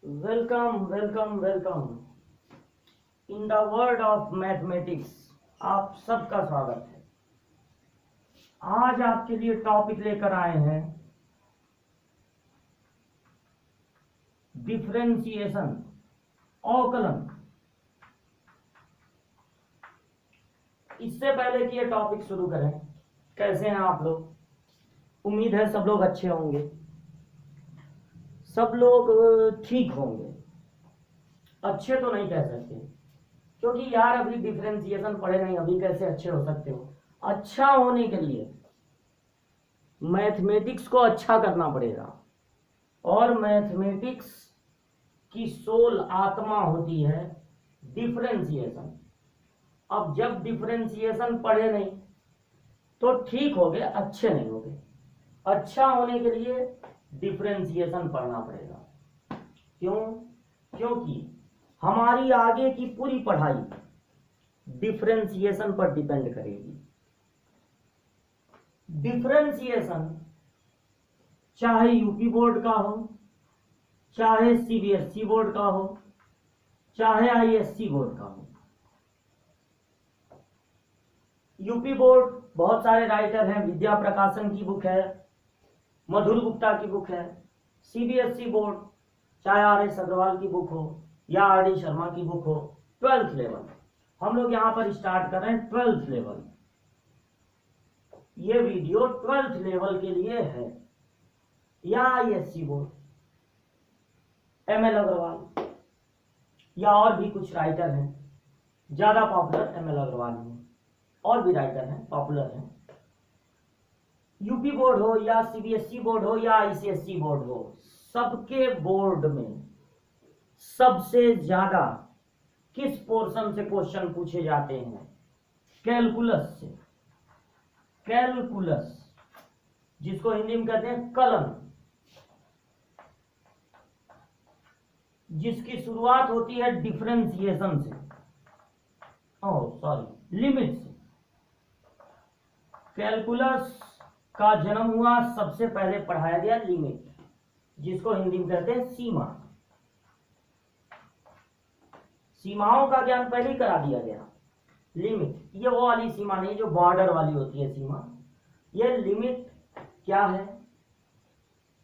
Welcome welcome welcome in the world of mathematics. आप सबका स्वागत है। आज आपके लिए टॉपिक लेकर आए हैं डिफरेंशिएशन, अवकलन। इससे पहले कि ये टॉपिक शुरू करें, कैसे हैं आप लोग? उम्मीद है सब लोग अच्छे होंगे, सब लोग ठीक होंगे। अच्छे तो नहीं कह सकते क्योंकि यार अभी डिफरेंशिएशन पढ़े नहीं, अभी कैसे अच्छे हो सकते हो? अच्छा होने के लिए मैथमेटिक्स को अच्छा करना पड़ेगा, और मैथमेटिक्स की सोल आत्मा होती है डिफरेंशिएशन। अब जब डिफरेंशिएशन पढ़े नहीं तो ठीक हो गए, अच्छे नहीं हो गए। अच्छा होने के लिए डिफरेंशिएशन पढ़ना पड़ेगा। क्यों? क्योंकि हमारी आगे की पूरी पढ़ाई डिफरेंशिएशन पर डिपेंड करेगी। डिफरेंशिएशन चाहे यूपी बोर्ड का हो, चाहे सीबीएसई बोर्ड का हो, चाहे आईएससी बोर्ड का हो। यूपी बोर्ड बहुत सारे राइटर हैं, विद्या प्रकाशन की बुक है, मधुर गुप्ता की बुक है। सीबीएसई बोर्ड चाहे आर.एस. अग्रवाल की बुक हो या आर.डी. शर्मा की बुक हो। 12th लेवल हम लोग यहाँ पर स्टार्ट कर रहे हैं। 12th लेवल, ये वीडियो 12th लेवल के लिए है। या आईएससी बोर्ड, एमएल अग्रवाल या और भी कुछ राइटर हैं, ज्यादा पॉपुलर एमएल अग्रवाल हैं, और भी राइटर हैं पॉपुलर हैं। यूपी बोर्ड हो या सीबीएसई बोर्ड हो या आईसीएसई बोर्ड हो, सबके बोर्ड में सबसे ज्यादा किस पोर्शन से क्वेश्चन पूछे जाते हैं? कैलकुलस से। कैलकुलस, जिसको हिंदी में कहते हैं कलन, जिसकी शुरुआत होती है डिफरेंशिएशन से, लिमिट से। कैलकुलस का जन्म हुआ, सबसे पहले पढ़ाया गया लिमिट, जिसको हिंदी में कहते हैं सीमा। सीमाओं का ज्ञान पहले ही करा दिया गया। लिमिट, ये वो वाली सीमा नहीं जो बॉर्डर वाली होती है सीमा। ये लिमिट क्या है?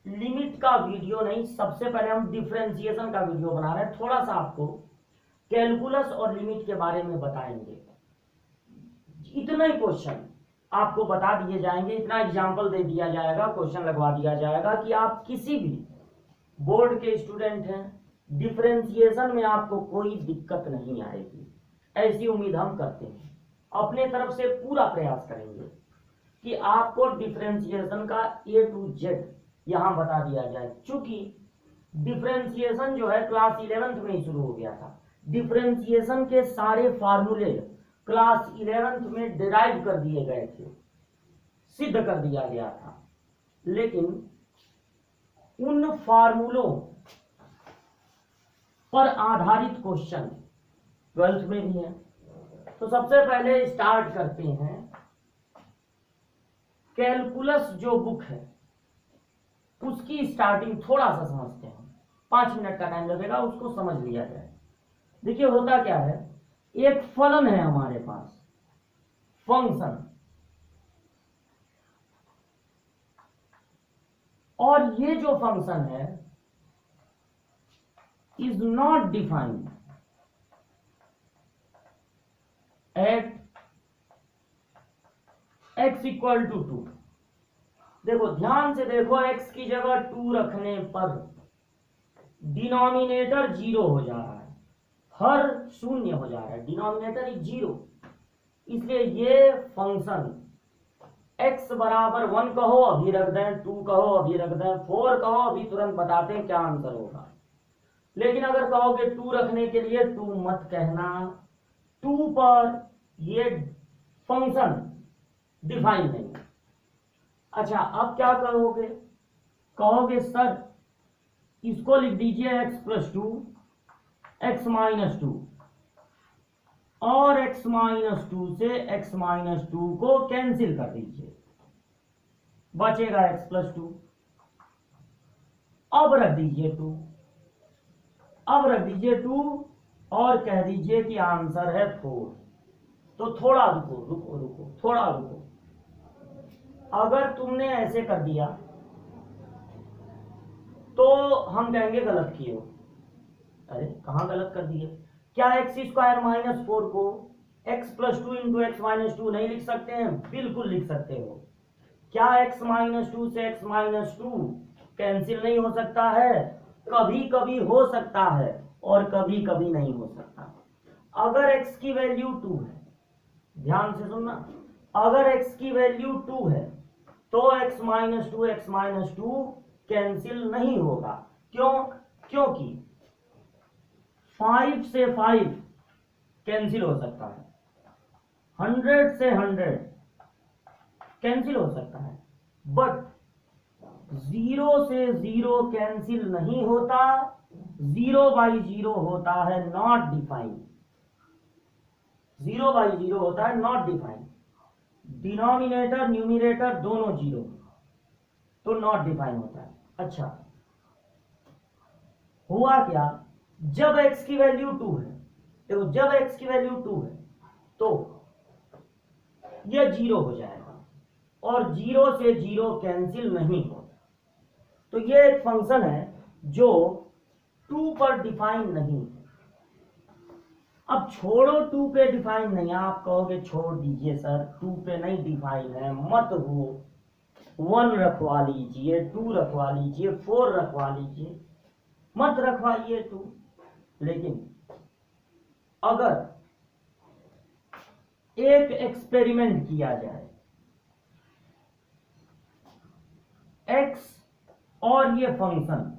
लिमिट का वीडियो नहीं, सबसे पहले हम डिफरेंशिएशन का वीडियो बना रहे हैं। थोड़ा सा आपको कैलकुलस और लिमिट के बारे में बताएंगे। इतना ही क्वेश्चन आपको बता दिए जाएंगे, इतना एग्जाम्पल दे दिया जाएगा, क्वेश्चन लगवा दिया जाएगा कि आप किसी भी बोर्ड के स्टूडेंट हैं, डिफरेंशिएशन में आपको कोई दिक्कत नहीं आएगी। ऐसी उम्मीद हम करते हैं। अपने तरफ से पूरा प्रयास करेंगे कि आपको डिफरेंशिएशन का A to Z यहां बता दिया जाए। चूंकि डिफरेंशिएशन जो है क्लास 11th में ही शुरू हो गया था। डिफरेंशिएशन के सारे फार्मूले क्लास 11th में डिराइव कर दिए गए थे, सिद्ध कर दिया गया था। लेकिन उन फार्मूलों पर आधारित क्वेश्चन 12th में भी है। तो सबसे पहले स्टार्ट करते हैं। कैलकुलस जो बुक है उसकी स्टार्टिंग थोड़ा सा समझते हैं। 5 मिनट का टाइम लगेगा, उसको समझ लिया जाए। देखिए होता क्या है, एक फलन है हमारे पास, फंक्शन, और ये जो फंक्शन है is not defined at x equal to 2। देखो ध्यान से देखो, x की जगह 2 रखने पर डिनोमिनेटर 0 हो जा रहा है, हर शून्य हो जा रहा है, डिनोमिनेटर इज 0। इसलिए ये फंक्शन x बराबर 1 कहो अभी रख दें, 2 कहो अभी रख दें, 4 कहो अभी तुरंत बताते हैं क्या आंसर होगा। लेकिन अगर कहोगे 2 रखने के लिए 2 मत कहना, 2 पर ये फंक्शन डिफाइन नहीं। अच्छा, अब क्या कहोगे? कहोगे सर इसको लिख दीजिए x प्लस 2, x माइनस 2, और x माइनस 2 से x माइनस 2 को कैंसिल कर दीजिए, बचेगा x प्लस 2। अब रख दीजिए 2। अब रख दीजिए 2 और कह दीजिए कि आंसर है 4। तो थोड़ा रुको रुको रुको, थोड़ा रुको। अगर तुमने ऐसे कर दिया तो हम कहेंगे गलत किए हो। अरे कहाँ गलत कर दिए? क्या x² - 4 को x + 2 × x - 2 नहीं लिख सकते हैं? बिल्कुल लिख सकते हो। क्या x - 2 से x - 2 कैंसिल नहीं हो सकता है? कभी कभी हो सकता है और कभी कभी नहीं हो सकता। अगर x की वैल्यू 2 है, ध्यान से सुनना, अगर x की वैल्यू 2 है तो x - 2 कैंसिल नहीं होगा। क्यों? क्योंकि 5 से 5 कैंसिल हो सकता है, 100 से 100 कैंसिल हो सकता है, बट 0 से 0 कैंसिल नहीं होता। 0/0 होता है नॉट डिफाइंड। 0/0 होता है नॉट डिफाइंड। डिनोमिनेटर न्यूमिनेटर दोनों 0, तो नॉट डिफाइन होता है। अच्छा, हुआ क्या? जब x की वैल्यू 2 है, देखो जब x की वैल्यू 2 है तो यह 0 हो जाएगा और 0 से 0 कैंसिल नहीं होता। तो यह एक फंक्शन है जो 2 पर डिफाइन नहीं है। अब छोड़ो 2 पे डिफाइन नहीं, आप कहोगे छोड़ दीजिए सर 2 पे नहीं डिफाइन है, मत हो, 1 रखवा लीजिए, 2 रखवा लीजिए, 4 रखवा लीजिए, मत रखवाइए 2। लेकिन अगर एक एक्सपेरिमेंट किया जाए, x और ये फंक्शन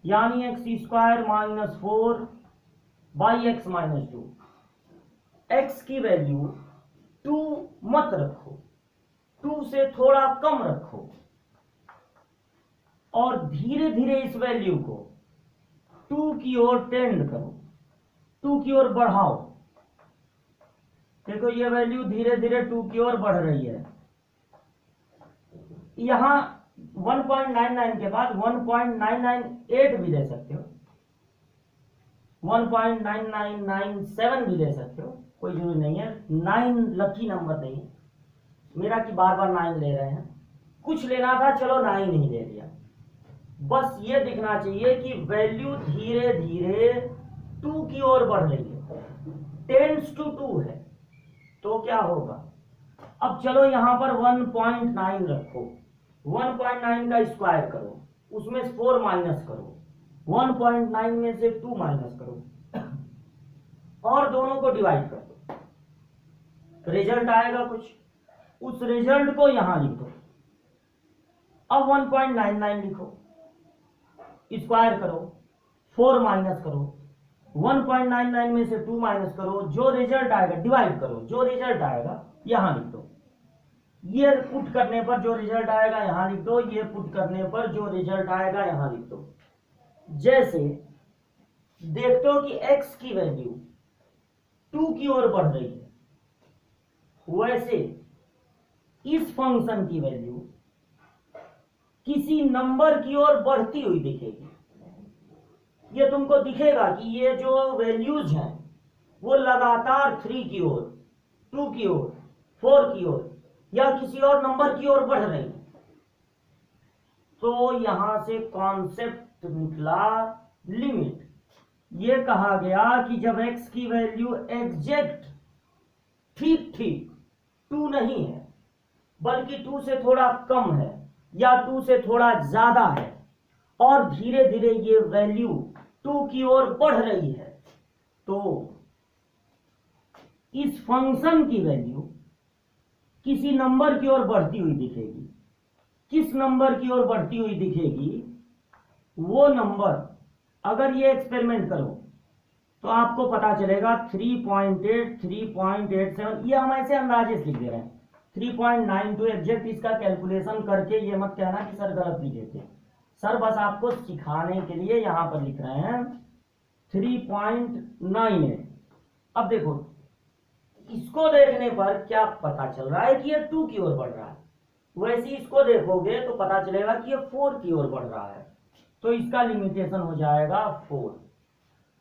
यानी x² - 4 x - 2, x की वैल्यू 2 मत रखो, 2 से थोड़ा कम रखो और धीरे धीरे इस वैल्यू को 2 की ओर टेंड करो, 2 की ओर बढ़ाओ। देखो ये वैल्यू धीरे धीरे 2 की ओर बढ़ रही है। यहां 1.99 के बाद 1.998 भी ले सकते हो, 1.9997 भी ले सकते हो, कोई जरूरी नहीं है। 9 लकी नंबर नहीं है मेरा कि बार बार 9 ले रहे हैं। कुछ लेना था, चलो 9 नहीं ले लिया। बस ये दिखना चाहिए कि वैल्यू धीरे धीरे 2 की ओर बढ़ रही है, टेंड्स टू 2 है। तो क्या होगा? अब चलो यहां पर 1.9 रखो, 1.9 का स्क्वायर करो, उसमें 4 माइनस करो, 1.9 में से 2 माइनस करो और दोनों को डिवाइड कर दो, रिजल्ट आएगा कुछ। उस रिजल्ट को यहां लिख दो। अब 1.99 लिखो, स्क्वायर करो, 4 माइनस करो, 1.99 में से 2 माइनस करो, जो रिजल्ट आएगा डिवाइड करो, जो रिजल्ट आएगा यहां लिख दो। ये पुट करने पर जो रिजल्ट आएगा यहां लिख दो, ये पुट करने पर जो रिजल्ट आएगा यहां लिख दो। जैसे देखते हो कि x की वैल्यू 2 की ओर बढ़ रही है, वैसे इस फंक्शन की वैल्यू किसी नंबर की ओर बढ़ती हुई दिखेगी। ये तुमको दिखेगा कि ये जो वैल्यूज हैं वो लगातार 3 की ओर, 2 की ओर, 4 की ओर या किसी और नंबर की ओर बढ़ रही है। तो यहां से कॉन्सेप्ट निकला लिमिट। ये कहा गया कि जब x की वैल्यू एग्जैक्ट ठीक ठीक 2 नहीं है बल्कि 2 से थोड़ा कम है या 2 से थोड़ा ज्यादा है और धीरे धीरे ये वैल्यू 2 की ओर बढ़ रही है, तो इस फंक्शन की वैल्यू किसी नंबर की ओर बढ़ती हुई दिखेगी। किस नंबर की ओर बढ़ती हुई दिखेगी? वो नंबर, अगर ये एक्सपेरिमेंट करो तो आपको पता चलेगा 3.8, 3.87, ये हम ऐसे अंदाजे से लिख दे रहे हैं, 3.92 एग्जैक्ट इसका कैलकुलेशन करके ये मत कहना कि सर गलत लिखे थे। सर बस आपको सिखाने के लिए यहां पर लिख रहे हैं 3.98। अब देखो इसको देखने पर क्या पता चल रहा है कि ये 2 की ओर बढ़ रहा है, वैसे इसको देखोगे तो पता चलेगा कि ये 4 की ओर बढ़ रहा है। तो इसका लिमिटेशन हो जाएगा 4।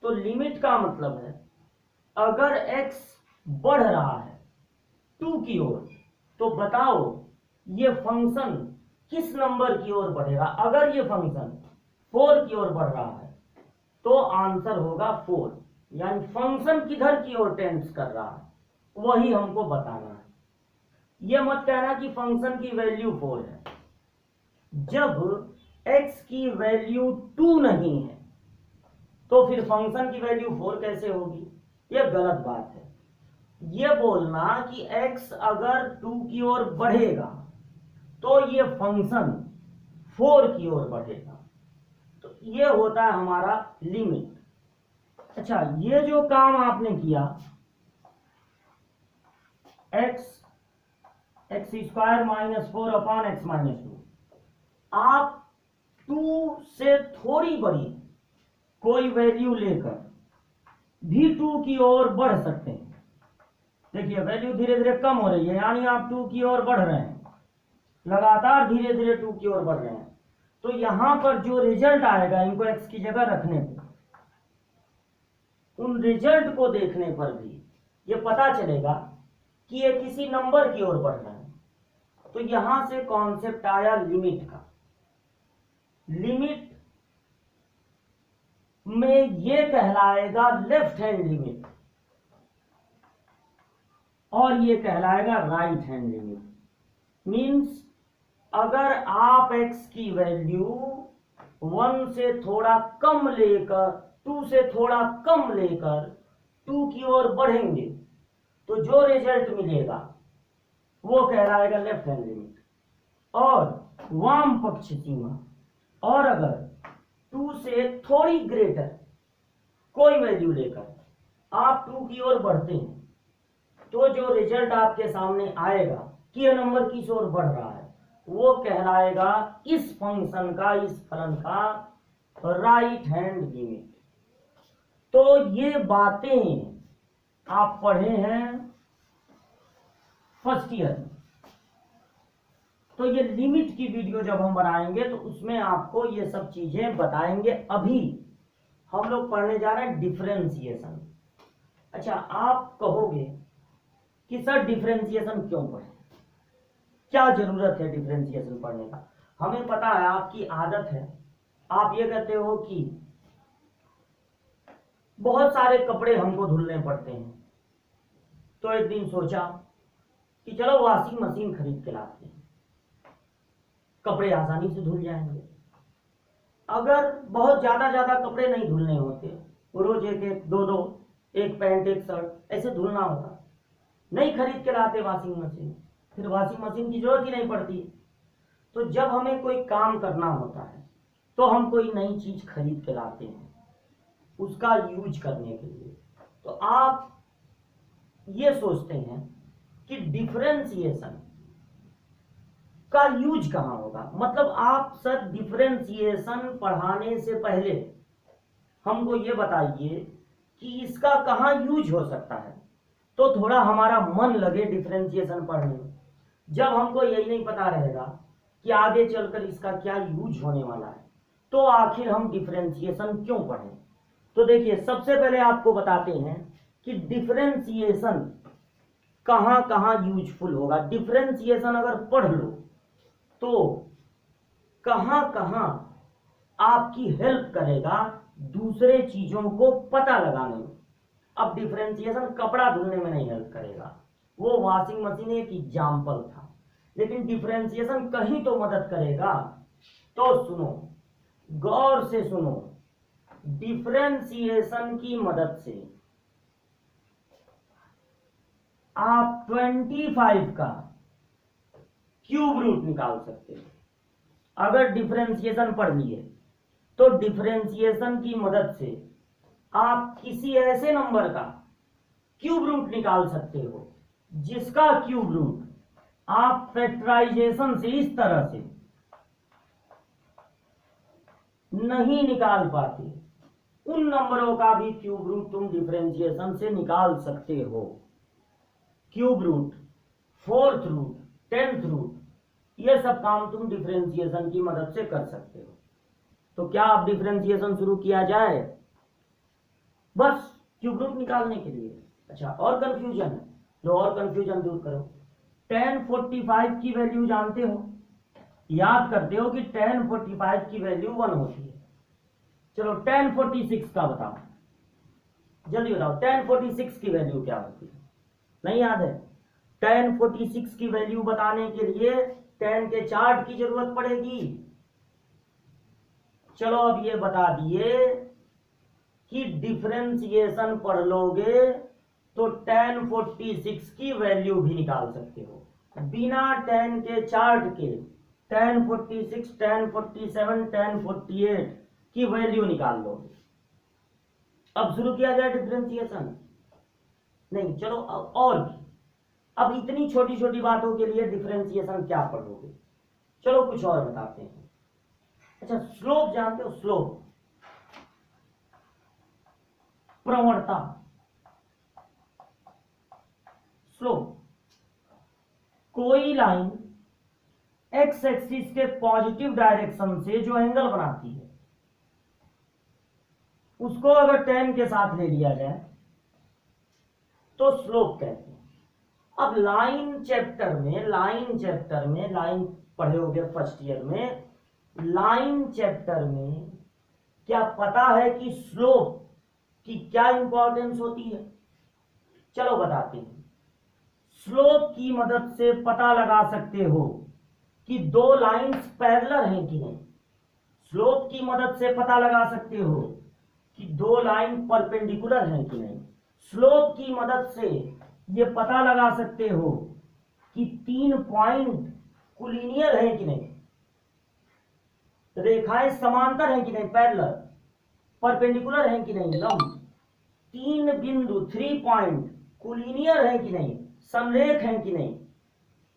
तो लिमिट का मतलब है अगर x बढ़ रहा है 2 की ओर, तो बताओ ये फंक्शन किस नंबर की ओर बढ़ेगा। अगर ये फंक्शन 4 की ओर बढ़ रहा है तो आंसर होगा 4, यानी फंक्शन किधर की ओर टेंड्स कर रहा है वही हमको बताना है। ये मत कहना कि फंक्शन की वैल्यू 4 है। जब x की वैल्यू 2 नहीं है तो फिर फंक्शन की वैल्यू 4 कैसे होगी? यह गलत बात है। यह बोलना कि x अगर 2 की ओर बढ़ेगा तो ये फंक्शन 4 की ओर बढ़ेगा, तो ये होता है हमारा लिमिट। अच्छा, ये जो काम आपने किया x square minus 4 upon x minus 2, आप 2 से थोड़ी बड़ी कोई वैल्यू लेकर भी 2 की ओर बढ़ सकते हैं। देखिए वैल्यू धीरे धीरे कम हो रही है, यानी आप 2 की ओर बढ़ रहे हैं, लगातार धीरे धीरे 2 की ओर बढ़ रहे हैं। तो यहां पर जो रिजल्ट आएगा इनको x की जगह रखने पर, उन रिजल्ट को देखने पर भी ये पता चलेगा कि ये किसी नंबर की ओर बढ़ रहा है। तो यहां से कॉन्सेप्ट आया लिमिट का। लिमिट में ये कहलाएगा लेफ्ट हैंड लिमिट और ये कहलाएगा राइट हैंड लिमिट। मींस अगर आप x की वैल्यू 1 से थोड़ा कम लेकर 2 से थोड़ा कम लेकर 2 की ओर बढ़ेंगे तो जो रिजल्ट मिलेगा वो कहलाएगा लेफ्ट हैंड लिमिट। और वाम पक्ष सीमा, और अगर 2 से थोड़ी ग्रेटर कोई वैल्यू लेकर आप 2 की ओर बढ़ते हैं तो जो रिजल्ट आपके सामने आएगा कि यह नंबर किस ओर बढ़ रहा है वो कहलाएगा इस फंक्शन का, इस फलन का राइट हैंड लिमिट। तो ये बातें आप पढ़े हैं फर्स्ट ईयर में। तो ये लिमिट की वीडियो जब हम बनाएंगे तो उसमें आपको ये सब चीजें बताएंगे। अभी हम लोग पढ़ने जा रहे हैं डिफरेंशिएशन। अच्छा, आप कहोगे कि सर डिफरेंशिएशन क्यों पढ़े, क्या जरूरत है डिफरेंशिएशन पढ़ने का? हमें पता है आपकी आदत है, आप ये कहते हो कि बहुत सारे कपड़े हमको धुलने पड़ते हैं, तो एक दिन सोचा कि चलो वॉशिंग मशीन खरीद के लाते हैं, कपड़े आसानी से धुल जाएंगे। अगर बहुत ज्यादा कपड़े नहीं धुलने होते, रोज एक एक दो दो, एक पैंट एक शर्ट ऐसे धुलना होता, नहीं खरीद के लाते वॉशिंग मशीन, फिर वॉशिंग मशीन की जरूरत ही नहीं पड़ती। तो जब हमें कोई काम करना होता है तो हम कोई नई चीज खरीद के लाते हैं उसका यूज करने के लिए। तो आप ये सोचते हैं कि डिफरेंशिएशन का यूज कहां होगा, मतलब आप सर डिफरेंशिएशन पढ़ाने से पहले हमको ये बताइए कि इसका कहां यूज हो सकता है, तो थोड़ा हमारा मन लगे डिफरेंशिएशन पढ़ने में। जब हमको यही नहीं पता रहेगा कि आगे चलकर इसका क्या यूज होने वाला है तो आखिर हम डिफरेंशिएशन क्यों पढ़ें। तो देखिए सबसे पहले आपको बताते हैं कि डिफरेंशिएशन कहां कहां यूजफुल होगा। डिफरेंशिएशन अगर पढ़ लो तो कहां कहां आपकी हेल्प करेगा दूसरे चीजों को पता लगाने में। अब डिफरेंशिएशन कपड़ा धुलने में नहीं हेल्प करेगा, वो वॉशिंग मशीन एक एग्जाम्पल था, लेकिन डिफरेंशिएशन कहीं तो मदद करेगा। तो सुनो, गौर से सुनो, डिफरेंशिएशन की मदद से आप 25 का क्यूब रूट निकाल सकते हो। अगर डिफरेंशिएशन पढ़ लिए तो डिफरेंशिएशन की मदद से आप किसी ऐसे नंबर का क्यूब रूट निकाल सकते हो जिसका क्यूब रूट आप फैक्टराइजेशन से इस तरह से नहीं निकाल पाते, उन नंबरों का भी क्यूब रूट तुम डिफरेंशिएशन से निकाल सकते हो। Cube root, fourth root, 10th root, ये सब काम तुम डिफरेंशिएशन की मदद से कर सकते हो। तो क्या अब डिफरेंशिएशन शुरू किया जाए? बस क्यूब रूट निकालने के लिए। अच्छा, और कंफ्यूजन है, लो और कंफ्यूजन दूर करो। tan 45 की वैल्यू जानते हो, याद करते हो कि tan 45 की वैल्यू 1 होती है। चलो tan 46 का बताओ, जल्दी बताओ tan 46 की वैल्यू क्या होती है? नहीं याद है? tan 46 की वैल्यू बताने के लिए tan के चार्ट की जरूरत पड़ेगी। चलो अब ये बता दिए कि डिफरेंशिएशन पढ़ लोगे तो tan 46 की वैल्यू भी निकाल सकते हो बिना tan के चार्ट के। tan 46, tan 47, tan 48 की वैल्यू निकाल लोगे। अब शुरू किया जाए डिफरेंशिएशन? नहीं, चलो और भी। अब इतनी छोटी छोटी बातों के लिए डिफरेंशिएशन क्या पढ़ोगे? चलो कुछ और बताते हैं। अच्छा, स्लोप जानते हो? स्लोप, प्रवणता। स्लोप, कोई लाइन एक्स एक्सिस के पॉजिटिव डायरेक्शन से जो एंगल बनाती है उसको अगर tan के साथ ले लिया जाए तो स्लोप कहते हैं। अब लाइन चैप्टर में लाइन पढ़े होगे फर्स्ट ईयर में, लाइन चैप्टर में क्या पता है कि स्लोप की क्या इंपॉर्टेंस होती है? चलो बताते हैं। स्लोप की मदद से पता लगा सकते हो कि दो लाइंस पैरेलल हैं कि नहीं। स्लोप की मदद से पता लगा सकते हो कि दो लाइन परपेंडिकुलर हैं कि नहीं। स्लोप की मदद से ये पता लगा सकते हो कि तीन पॉइंट कोलिनियर हैं कि नहीं, रेखाएं समांतर हैं कि नहीं, पैरेलल, परपेंडिकुलर हैं कि नहीं, लंब, तीन बिंदु 3 पॉइंट कोलिनियर हैं कि नहीं, समरेख हैं कि नहीं,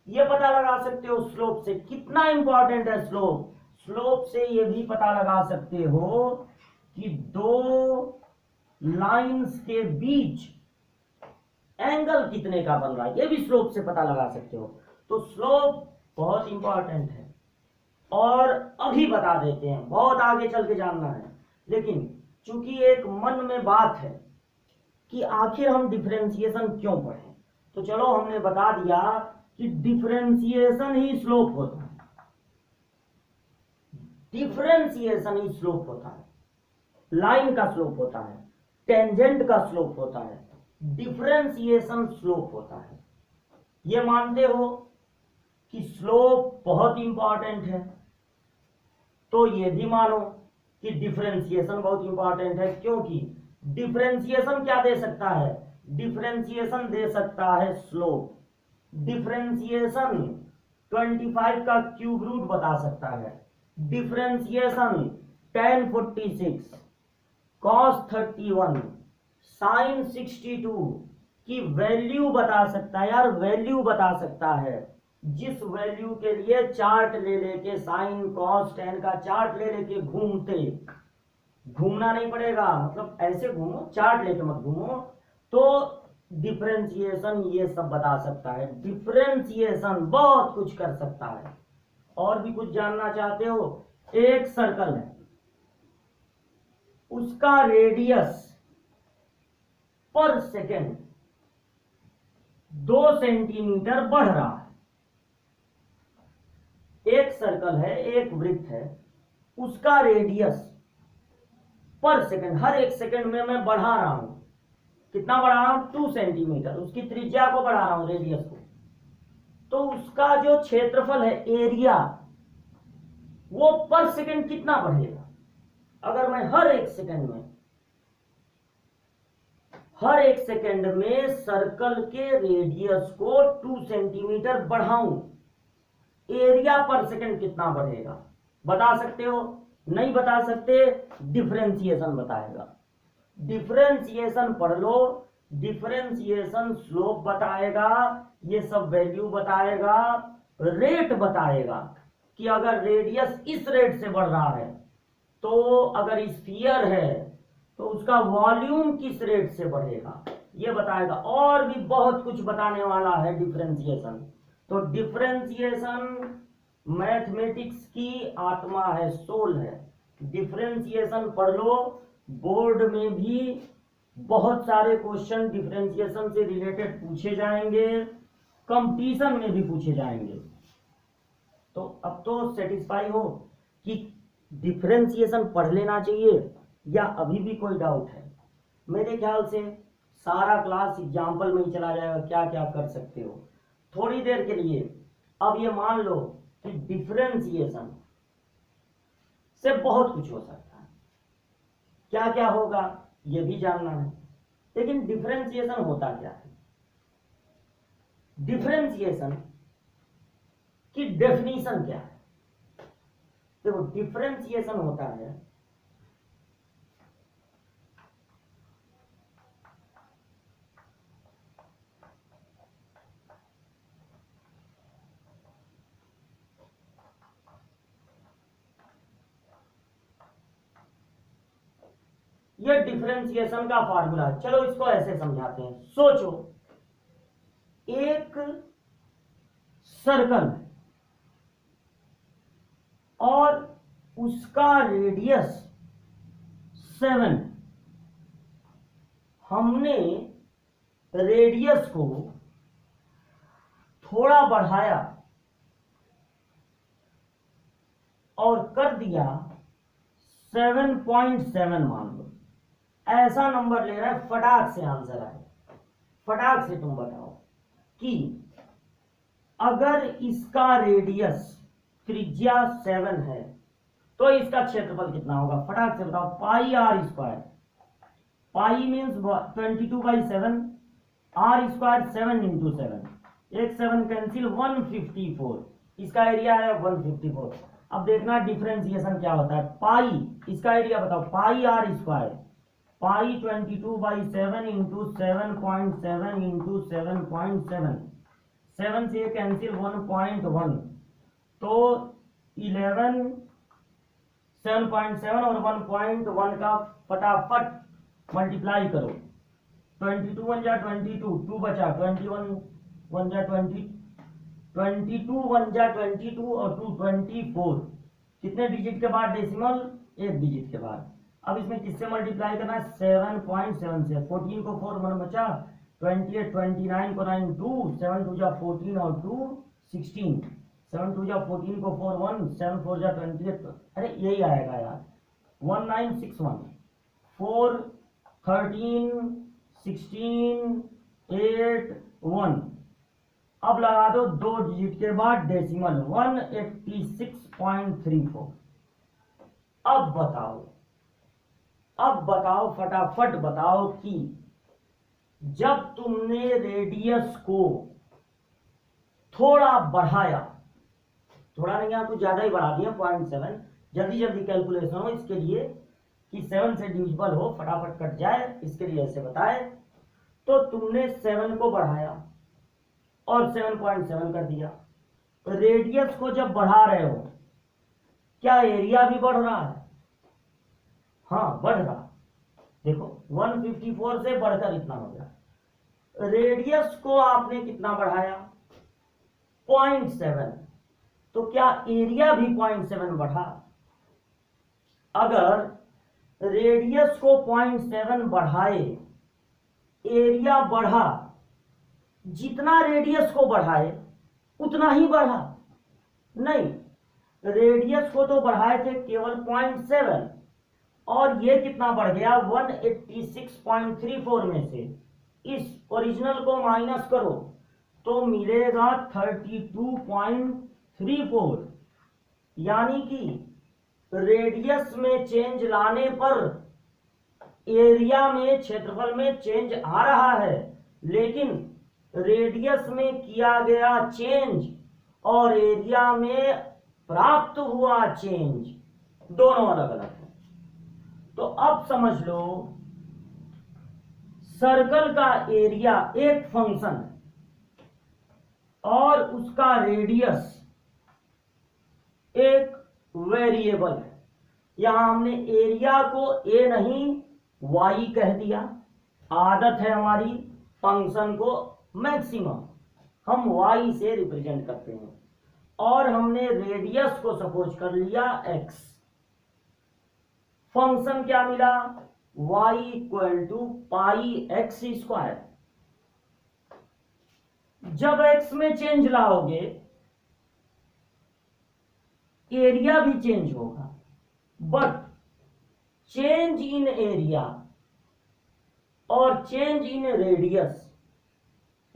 ये पता लगा सकते हो स्लोप से। कितना इंपॉर्टेंट है स्लोप? स्लोप से ये भी पता लगा सकते हो कि दो लाइंस के बीच एंगल कितने का बन रहा है, ये भी स्लोप से पता लगा सकते हो। तो स्लोप बहुत इंपॉर्टेंट है। और अभी बता देते हैं, बहुत आगे चल के जानना है, लेकिन चूंकि एक मन में बात है कि आखिर हम डिफरेंशिएशन क्यों पढ़ें, तो चलो हमने बता दिया कि डिफरेंशिएशन ही स्लोप होता है। डिफरेंशिएशन ही स्लोप होता है। लाइन का स्लोप होता है, टेंजेंट का स्लोप होता है, डिफरेंशिएशन स्लोप होता है। ये मानते हो कि स्लोप बहुत इंपॉर्टेंट है, तो ये भी मानो कि डिफरेंशिएशन बहुत इंपॉर्टेंट है, क्योंकि डिफरेंशिएशन क्या दे सकता है? डिफरेंशिएशन दे सकता है स्लोप। डिफरेंशिएशन 25 का क्यूब रूट बता सकता है। डिफरेंशिएशन tan 46 cos 31 sin 62 की वैल्यू बता सकता है। यार वैल्यू बता सकता है, जिस वैल्यू के लिए चार्ट ले लेके, साइन कॉस टेन का चार्ट ले लेके घूमते, घूमना नहीं पड़ेगा, मतलब ऐसे घूमो, चार्ट लेके मत घूमो, तो डिफरेंशिएशन ये सब बता सकता है। डिफरेंशिएशन बहुत कुछ कर सकता है। और भी कुछ जानना चाहते हो? एक सर्कल है, उसका रेडियस पर सेकेंड 2 सेंटीमीटर बढ़ रहा है। एक सर्कल है, एक वृत्त है, उसका रेडियस पर सेकेंड, हर एक सेकेंड में मैं बढ़ा रहा हूं। कितना बढ़ा रहा हूं? 2 सेंटीमीटर। उसकी त्रिज्या को बढ़ा रहा हूं, रेडियस को। तो उसका जो क्षेत्रफल है, एरिया, वो पर सेकेंड कितना बढ़ेगा? अगर मैं हर एक सेकेंड में सर्कल के रेडियस को 2 सेंटीमीटर बढ़ाऊं, एरिया पर सेकेंड कितना बढ़ेगा? बता सकते हो? नहीं बता सकते? डिफरेंशिएशन बताएगा। डिफरेंशिएशन पढ़ लो, डिफरेंशिएशन स्लोप बताएगा, ये सब वैल्यू बताएगा, रेट बताएगा कि अगर रेडियस इस रेट से बढ़ रहा है, तो अगर स्फीयर है तो उसका वॉल्यूम किस रेट से बढ़ेगा, ये बताएगा। और भी बहुत कुछ बताने वाला है डिफरेंशिएशन। तो डिफरेंशिएशन मैथमेटिक्स की आत्मा है, सोल है। डिफरेंशिएशन पढ़ लो, बोर्ड में भी बहुत सारे क्वेश्चन डिफरेंशिएशन से रिलेटेड पूछे जाएंगे, कंपटीशन में भी पूछे जाएंगे। तो अब तो सेटिस्फाई हो कि डिफरेंशिएशन पढ़ लेना चाहिए या अभी भी कोई डाउट है? मेरे ख्याल से सारा क्लास एग्जाम्पल में ही चला जाएगा, क्या क्या कर सकते हो। थोड़ी देर के लिए अब ये मान लो कि डिफरेंशिएशन से बहुत कुछ हो सकता है, क्या क्या होगा ये भी जानना है। लेकिन डिफरेंशिएशन होता क्या है? डिफरेंशिएशन की डेफिनेशन क्या है? देखो, डिफरेंशिएशन होता है ये डिफरेंशिएशन का फार्मूला है। चलो इसको ऐसे समझाते हैं। सोचो एक सर्कल और उसका रेडियस 7। हमने रेडियस को थोड़ा बढ़ाया और कर दिया 7.7 मान लो। ऐसा नंबर ले रहा है, फटाक से आंसर आए, फटाक से तुम बताओ कि अगर इसका रेडियस त्रिज्या 7 है तो इसका क्षेत्रफल कितना होगा? फटाक से बताओ। Pi r square, pi means 22/7, r square 7 into 7, एक 7 कैंसिल, 154। इसका एरिया है 154। अब देखना डिफरेंशिएशन क्या होता है। पाई, इसका एरिया बताओ, pi r square, pi 22/7 into 7.7 into 7.7, 7 से कैंसिल 1.1, तो 11, 7.7 और 1.1 का फटाफट मल्टीप्लाई करो। 22 1 जा 22, 2 बचा, 21 1 जा 20, 22 1 जा 22 और 2 24। कितने डिजिट के बाद डेसिमल? एक डिजिट के बाद। अब इसमें किससे मल्टीप्लाई करना है? 7.7 से। 14 को 4 1 बचा, 28, 29 को 9 2, 7 2 जा 14 और 2 16, 7 2 जा 14 को 4 1, 7 4 जा 28। अरे यही आएगा यार, 1961, 4 13 16 8 1। अब लगा दो 2 डिजिट के बाद डेसिमल, 186.34। अब बताओ फटाफट बताओ कि जब तुमने रेडियस को थोड़ा बढ़ाया, थोड़ा नहीं, यहां तो ज्यादा ही बढ़ा दिया 0.7, जल्दी जल्दी कैलकुलेशन हो इसके लिए कि 7 से डिविजिबल हो, फटाफट कट जाए, इसके लिए ऐसे बताए। तो तुमने 7 को बढ़ाया और 7.7 कर दिया। रेडियस को जब बढ़ा रहे हो, क्या एरिया भी बढ़ रहा है? हाँ, बढ़ रहा। देखो 154 से बढ़कर इतना हो गया। रेडियस को आपने कितना बढ़ाया? 0.7, तो क्या एरिया भी 0.7 बढ़ा? अगर रेडियस को 0.7 बढ़ाए, एरिया बढ़ा, जितना रेडियस को बढ़ाए उतना ही बढ़ा? नहीं, रेडियस को तो बढ़ाए थे केवल 0.7 और ये कितना बढ़ गया? 186.34 में से इस ओरिजिनल को माइनस करो तो मिलेगा 32.34। यानी कि रेडियस में चेंज लाने पर एरिया में, क्षेत्रफल में चेंज आ रहा है, लेकिन रेडियस में किया गया चेंज और एरिया में प्राप्त हुआ चेंज दोनों अलग अलग है। तो अब समझ लो, सर्कल का एरिया एक फंक्शन है और उसका रेडियस एक वेरिएबल है। यहां हमने एरिया को ए नहीं वाई कह दिया। आदत है हमारी फंक्शन को मैक्सिमम हम वाई से रिप्रेजेंट करते हैं, और हमने रेडियस को सपोज कर लिया एक्स। फंक्शन क्या मिला? y equal to pi x square. जब x में चेंज लाओगे एरिया भी चेंज होगा, बट चेंज इन एरिया और चेंज इन रेडियस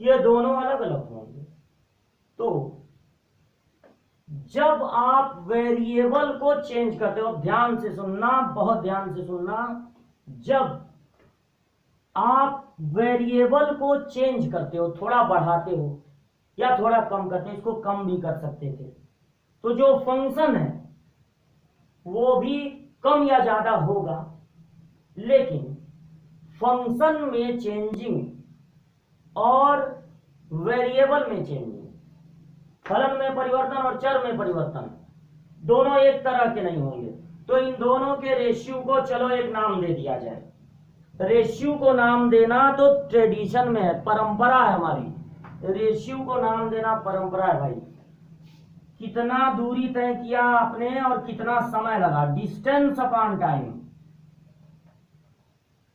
ये दोनों अलग अलग होंगे। तो जब आप वेरिएबल को चेंज करते हो, ध्यान से सुनना, बहुत ध्यान से सुनना, जब आप वेरिएबल को चेंज करते हो, थोड़ा बढ़ाते हो या थोड़ा कम करते हो, इसको कम भी कर सकते थे, तो जो फंक्शन है वो भी कम या ज्यादा होगा, लेकिन फंक्शन में चेंजिंग और वेरिएबल में चेंजिंग, फलन में परिवर्तन और चर में परिवर्तन दोनों एक तरह के नहीं होंगे। तो इन दोनों के रेशियो को चलो एक नाम दे दिया जाए। रेशियो को नाम देना तो ट्रेडिशन में है, परंपरा है हमारी, रेशियो को नाम देना परंपरा है भाई। कितना दूरी तय किया आपने और कितना समय लगा, डिस्टेंस अपॉन टाइम,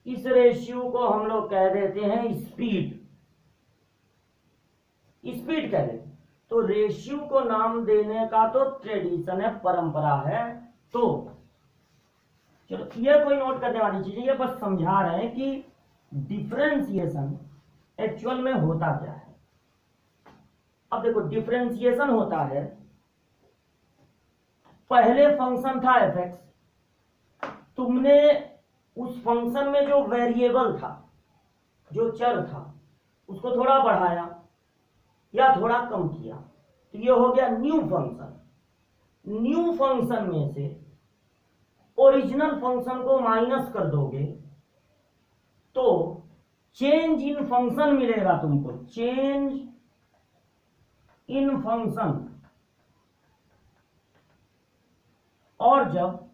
इस रेशियो को हम लोग कह देते हैं स्पीड। स्पीड कह देते, तो रेशियो को नाम देने का तो ट्रेडिशन है, परंपरा है। तो चलो ये कोई नोट करने वाली चीज है, ये बस समझा रहे हैं कि डिफरेंशिएशन एक्चुअल में होता क्या है। अब देखो डिफरेंशिएशन होता है, पहले फंक्शन था fx, तुमने उस फंक्शन में जो वेरिएबल था, जो चर था, उसको थोड़ा बढ़ाया या थोड़ा कम किया, तो ये हो गया न्यू फंक्शन। न्यू फंक्शन में से ओरिजिनल फंक्शन को माइनस कर दोगे तो चेंज इन फंक्शन मिलेगा तुमको, चेंज इन फंक्शन। और जब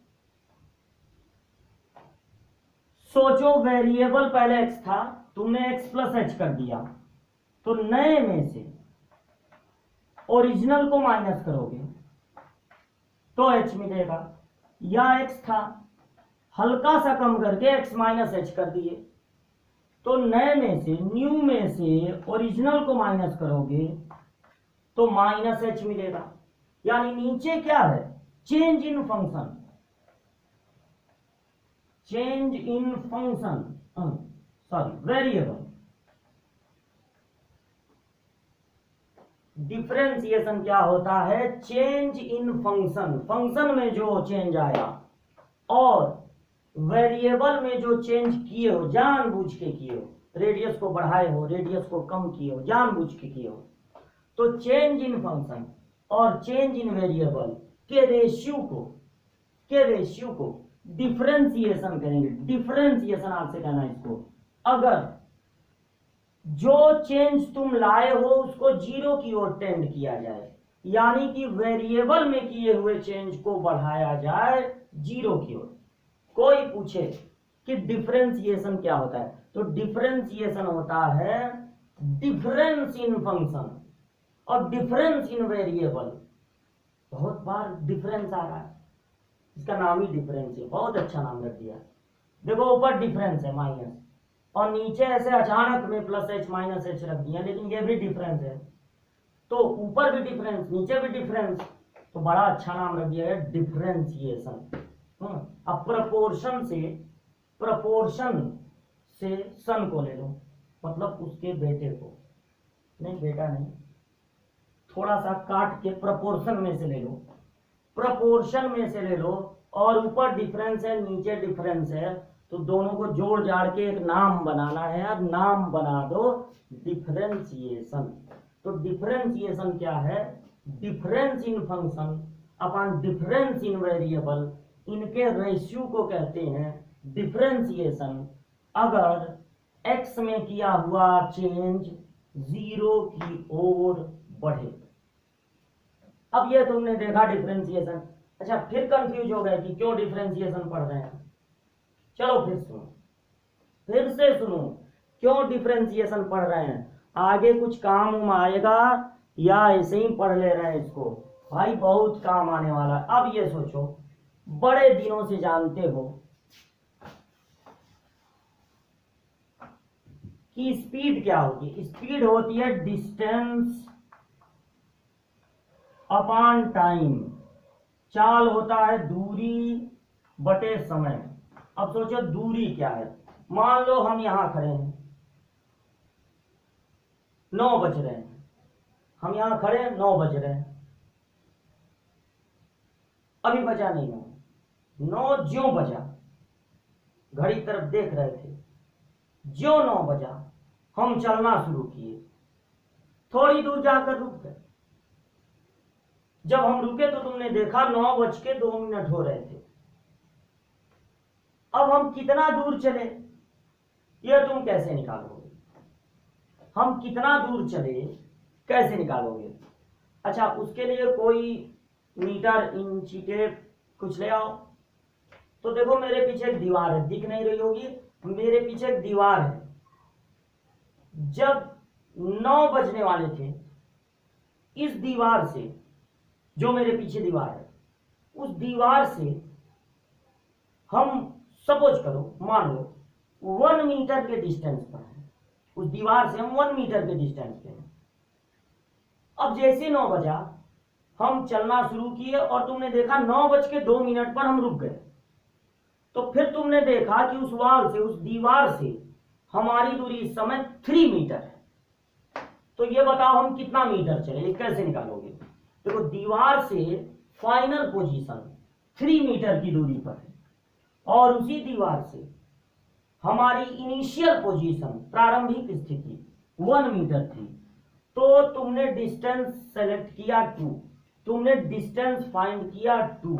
सोचो वेरिएबल पहले x था, तुमने x प्लस एच कर दिया, तो नए में से ओरिजिनल को माइनस करोगे तो h मिलेगा, या x था हल्का सा कम करके x माइनस एच कर दिए, तो नए में से, न्यू में से ओरिजिनल को माइनस करोगे तो माइनस एच मिलेगा। यानी नीचे क्या है, change in function, change in function, sorry variable. Differentiation क्या होता है, चेंज इन फंक्शन, फंक्शन में जो चेंज आया और वेरिएबल में जो चेंज किए हो, जानबूझ के किए हो, रेडियस को बढ़ाए हो, रेडियस को कम किए हो, जानबूझ के किए हो, तो चेंज इन फंक्शन और चेंज इन वेरिएबल के रेशियो को डिफरेंशिएशन करेंगे। डिफरेंशिएशन आपसे कहना है इसको, अगर जो चेंज तुम लाए हो उसको जीरो की ओर टेंड किया जाए, यानी कि वेरिएबल में किए हुए चेंज को बढ़ाया जाए जीरो की ओर। कोई पूछे कि डिफरेंशिएशन क्या होता है, तो डिफरेंशिएशन होता है डिफरेंस इन फंक्शन और डिफरेंस इन वेरिएबल। बहुत बार डिफरेंस आ रहा है, इसका नाम ही डिफरेंस है, बहुत अच्छा नाम रख दिया। देखो ऊपर डिफरेंस है माइनस, और नीचे ऐसे अचानक में प्लस एच माइनस एच रख दिया, लेकिन ये भी डिफरेंस है, तो ऊपर भी डिफरेंस नीचे भी डिफरेंस, तो बड़ा अच्छा नाम रख दिया है डिफरेंशिएशन। अब प्रपोर्शन से सन को ले लो, मतलब उसके बेटे को, नहीं बेटा नहीं, थोड़ा सा काट के प्रपोर्शन में से ले लो, प्रपोर्शन में से ले लो, और ऊपर डिफरेंस है नीचे डिफरेंस है, तो दोनों को जोड़ जाड़ के एक नाम बनाना है, अब नाम बना दो डिफरेंशिएशन। तो डिफरेंशिएशन क्या है, difference in function upon difference in variable, इनके रेशियो को कहते हैं डिफरेंशिएशन। अगर x में किया हुआ चेंज जीरो की ओर बढ़े। अब ये तुमने देखा डिफरेंशिएशन। अच्छा, फिर कंफ्यूज हो गए कि क्यों डिफरेंशिएशन पढ़ रहे हैं। चलो फिर से सुनो क्यों डिफरेंशिएशन पढ़ रहे हैं। आगे कुछ काम आएगा या ऐसे ही पढ़ ले रहे हैं इसको, भाई बहुत काम आने वाला है। अब ये सोचो, बड़े दिनों से जानते हो कि स्पीड क्या होती है। स्पीड होती है डिस्टेंस अपॉन टाइम। चाल होता है दूरी बटे समय। अब सोचो दूरी क्या है। मान लो हम यहां खड़े हैं, 9 बज रहे हैं, हम यहां खड़े हैं, 9 बज रहे हैं, अभी बजा नहीं 9 ज्यों बजा, घड़ी की तरफ देख रहे थे, ज्यों 9 बजा हम चलना शुरू किए, थोड़ी दूर जाकर रुक गए। जब हम रुके तो तुमने देखा 9:02 हो रहे थे। अब हम कितना दूर चले यह तुम कैसे निकालोगे। हम कितना दूर चले कैसे निकालोगे। अच्छा, उसके लिए कोई मीटर इंची टेप कुछ ले आओ। तो देखो मेरे पीछे एक दीवार है, दिख नहीं रही होगी, मेरे पीछे एक दीवार है। जब 9 बजने वाले थे, इस दीवार से, जो मेरे पीछे दीवार है, उस दीवार से हम सपोज करो, मान लो 1 मीटर के डिस्टेंस पर है। उस दीवार से हम 1 मीटर के डिस्टेंस पे हैं। अब जैसे 9 बजा हम चलना शुरू किए और तुमने देखा 9:02 पर हम रुक गए। तो फिर तुमने देखा कि उस वाल से, उस दीवार से हमारी दूरी इस समय 3 मीटर है। तो ये बताओ हम कितना मीटर चले, ये कैसे निकालोगे। देखो दीवार से फाइनल पोजीशन 3 मीटर की दूरी पर है और उसी दीवार से हमारी इनिशियल पोजीशन, प्रारंभिक स्थिति 1 मीटर थी। तो तुमने डिस्टेंस सेलेक्ट किया 2, तुमने डिस्टेंस फाइंड किया 2।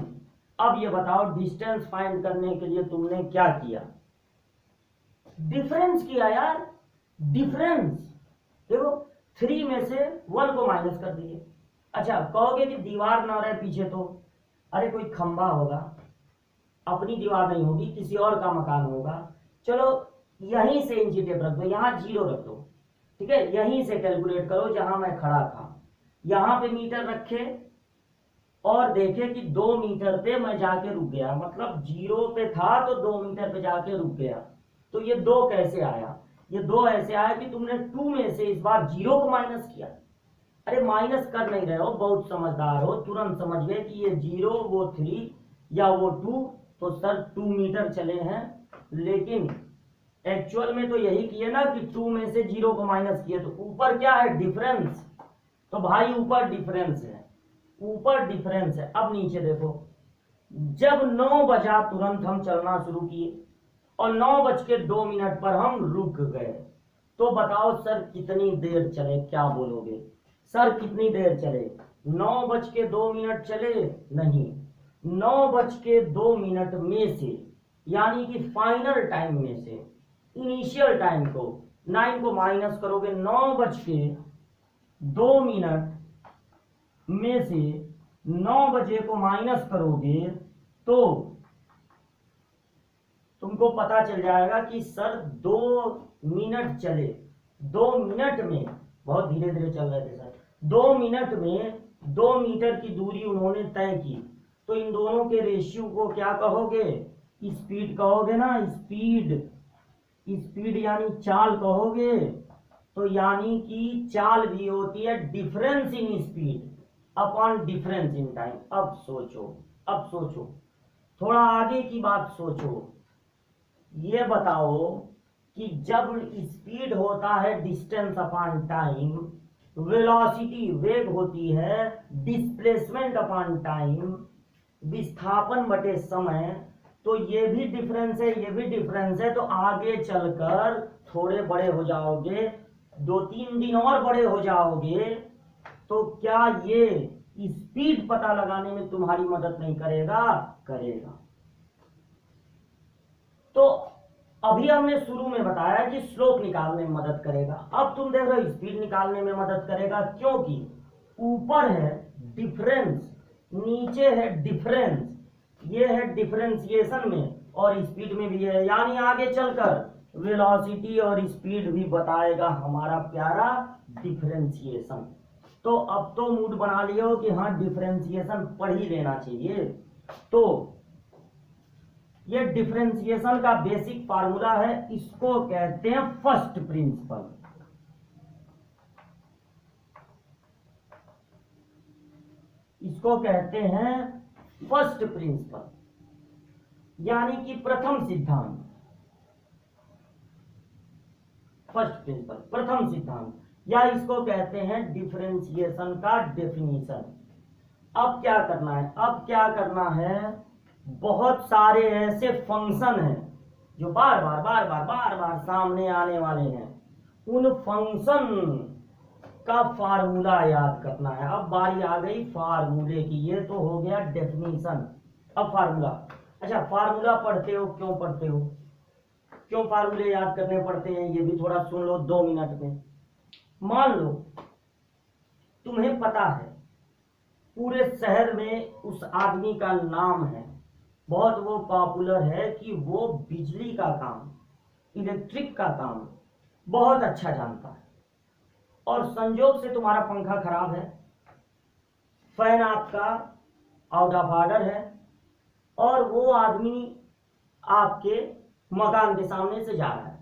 अब ये बताओ डिस्टेंस फाइंड करने के लिए तुमने क्या किया। डिफरेंस किया यार, डिफरेंस। देखो 3 में से 1 को माइनस कर दिए। अच्छा, कहोगे कि दीवार ना रहे पीछे, तो अरे कोई खंबा होगा, अपनी दीवार नहीं होगी, किसी और का मकान होगा। चलो यहीं से इंची टेप रख दो, यहां 0 रख दो, ठीक है। यहीं से कैलकुलेट करो जहां मैं खड़ा था, यहां पे मीटर रखे और देखे कि 2 मीटर पे मैं जाके रुक गया। मतलब 0 पे था तो 2 मीटर पे जाके रुक गया। तो ये 2 कैसे आया। ये 2 ऐसे आया कि तुमने 2 में से इस बार 0 को माइनस किया। अरे माइनस कर नहीं रहे हो, बहुत समझदार हो, तुरंत समझ गए कि ये 0 वो 3 या वो 2। तो सर 2 मीटर चले हैं, लेकिन एक्चुअल में तो यही किए ना कि 2 में से 0 को माइनस किए। तो ऊपर क्या है, डिफरेंस। तो भाई ऊपर डिफरेंस है, ऊपर डिफरेंस है। अब नीचे देखो, जब 9 बजा तुरंत हम चलना शुरू किए और 9:02 पर हम रुक गए। तो बताओ सर कितनी देर चले, क्या बोलोगे सर कितनी देर चले। 9:02 चले नहीं, 9:02 में से, यानी कि फाइनल टाइम में से इनिशियल टाइम को 9 को माइनस करोगे, 9:02 में से 9 बजे को माइनस करोगे तो तुमको पता चल जाएगा कि सर 2 मिनट चले। 2 मिनट में, बहुत धीरे धीरे चल रहे थे सर, 2 मिनट में 2 मीटर की दूरी उन्होंने तय की। तो इन दोनों के रेशियो को क्या कहोगे, स्पीड कहोगे ना। स्पीड, स्पीड यानी चाल कहोगे। तो यानी कि चाल भी होती है difference in speed upon difference in time. अब सोचो, अब सोचो, थोड़ा आगे की बात सोचो। ये बताओ कि जब स्पीड होता है डिस्टेंस अपॉन टाइम, वेलोसिटी वेग होती है डिस्प्लेसमेंट अपॉन टाइम, विस्थापन बटे समय। तो ये भी डिफरेंस है, ये भी डिफरेंस है। तो आगे चलकर थोड़े बड़े हो जाओगे, 2-3 दिन और बड़े हो जाओगे, तो क्या ये स्पीड पता लगाने में तुम्हारी मदद नहीं करेगा, करेगा। तो अभी हमने शुरू में बताया कि स्लोप निकालने में मदद करेगा। अब तुम देख रहे हो स्पीड निकालने में मदद करेगा, क्योंकि ऊपर है डिफरेंस, नीचे है डिफरेंस, ये है डिफरेंशिएशन में और स्पीड में भी है। यानी आगे चलकर वेलोसिटी और स्पीड भी बताएगा हमारा प्यारा डिफरेंशिएशन। तो अब तो मूड बना लियो कि हाँ डिफरेंशिएशन पढ़ ही लेना चाहिए। तो ये डिफरेंशिएशन का बेसिक फार्मूला है, इसको कहते हैं फर्स्ट प्रिंसिपल। इसको कहते हैं फर्स्ट प्रिंसिपल, यानी कि प्रथम सिद्धांत। फर्स्ट प्रिंसिपल, प्रथम सिद्धांत, या इसको कहते हैं डिफरेंशिएशन का डेफिनेशन। अब क्या करना है, अब क्या करना है, बहुत सारे ऐसे फंक्शन हैं जो बार बार सामने आने वाले हैं, उन फंक्शन का फार्मूला याद करना है। अब बारी आ गई फार्मूले की, ये तो हो गया डेफिनेशन, अब फार्मूला। अच्छा, फार्मूला पढ़ते हो, क्यों पढ़ते हो, क्यों फार्मूले याद करने पड़ते हैं, ये भी थोड़ा सुन लो 2 मिनट में। मान लो तुम्हें पता है पूरे शहर में उस आदमी का नाम है, बहुत वो पॉपुलर है कि वो बिजली का काम, इलेक्ट्रिक का काम बहुत अच्छा जानता है, और संयोग से तुम्हारा पंखा खराब है, फैन आपका आउट ऑफ ऑर्डर है, और वो आदमी आपके मकान के सामने से जा रहा है,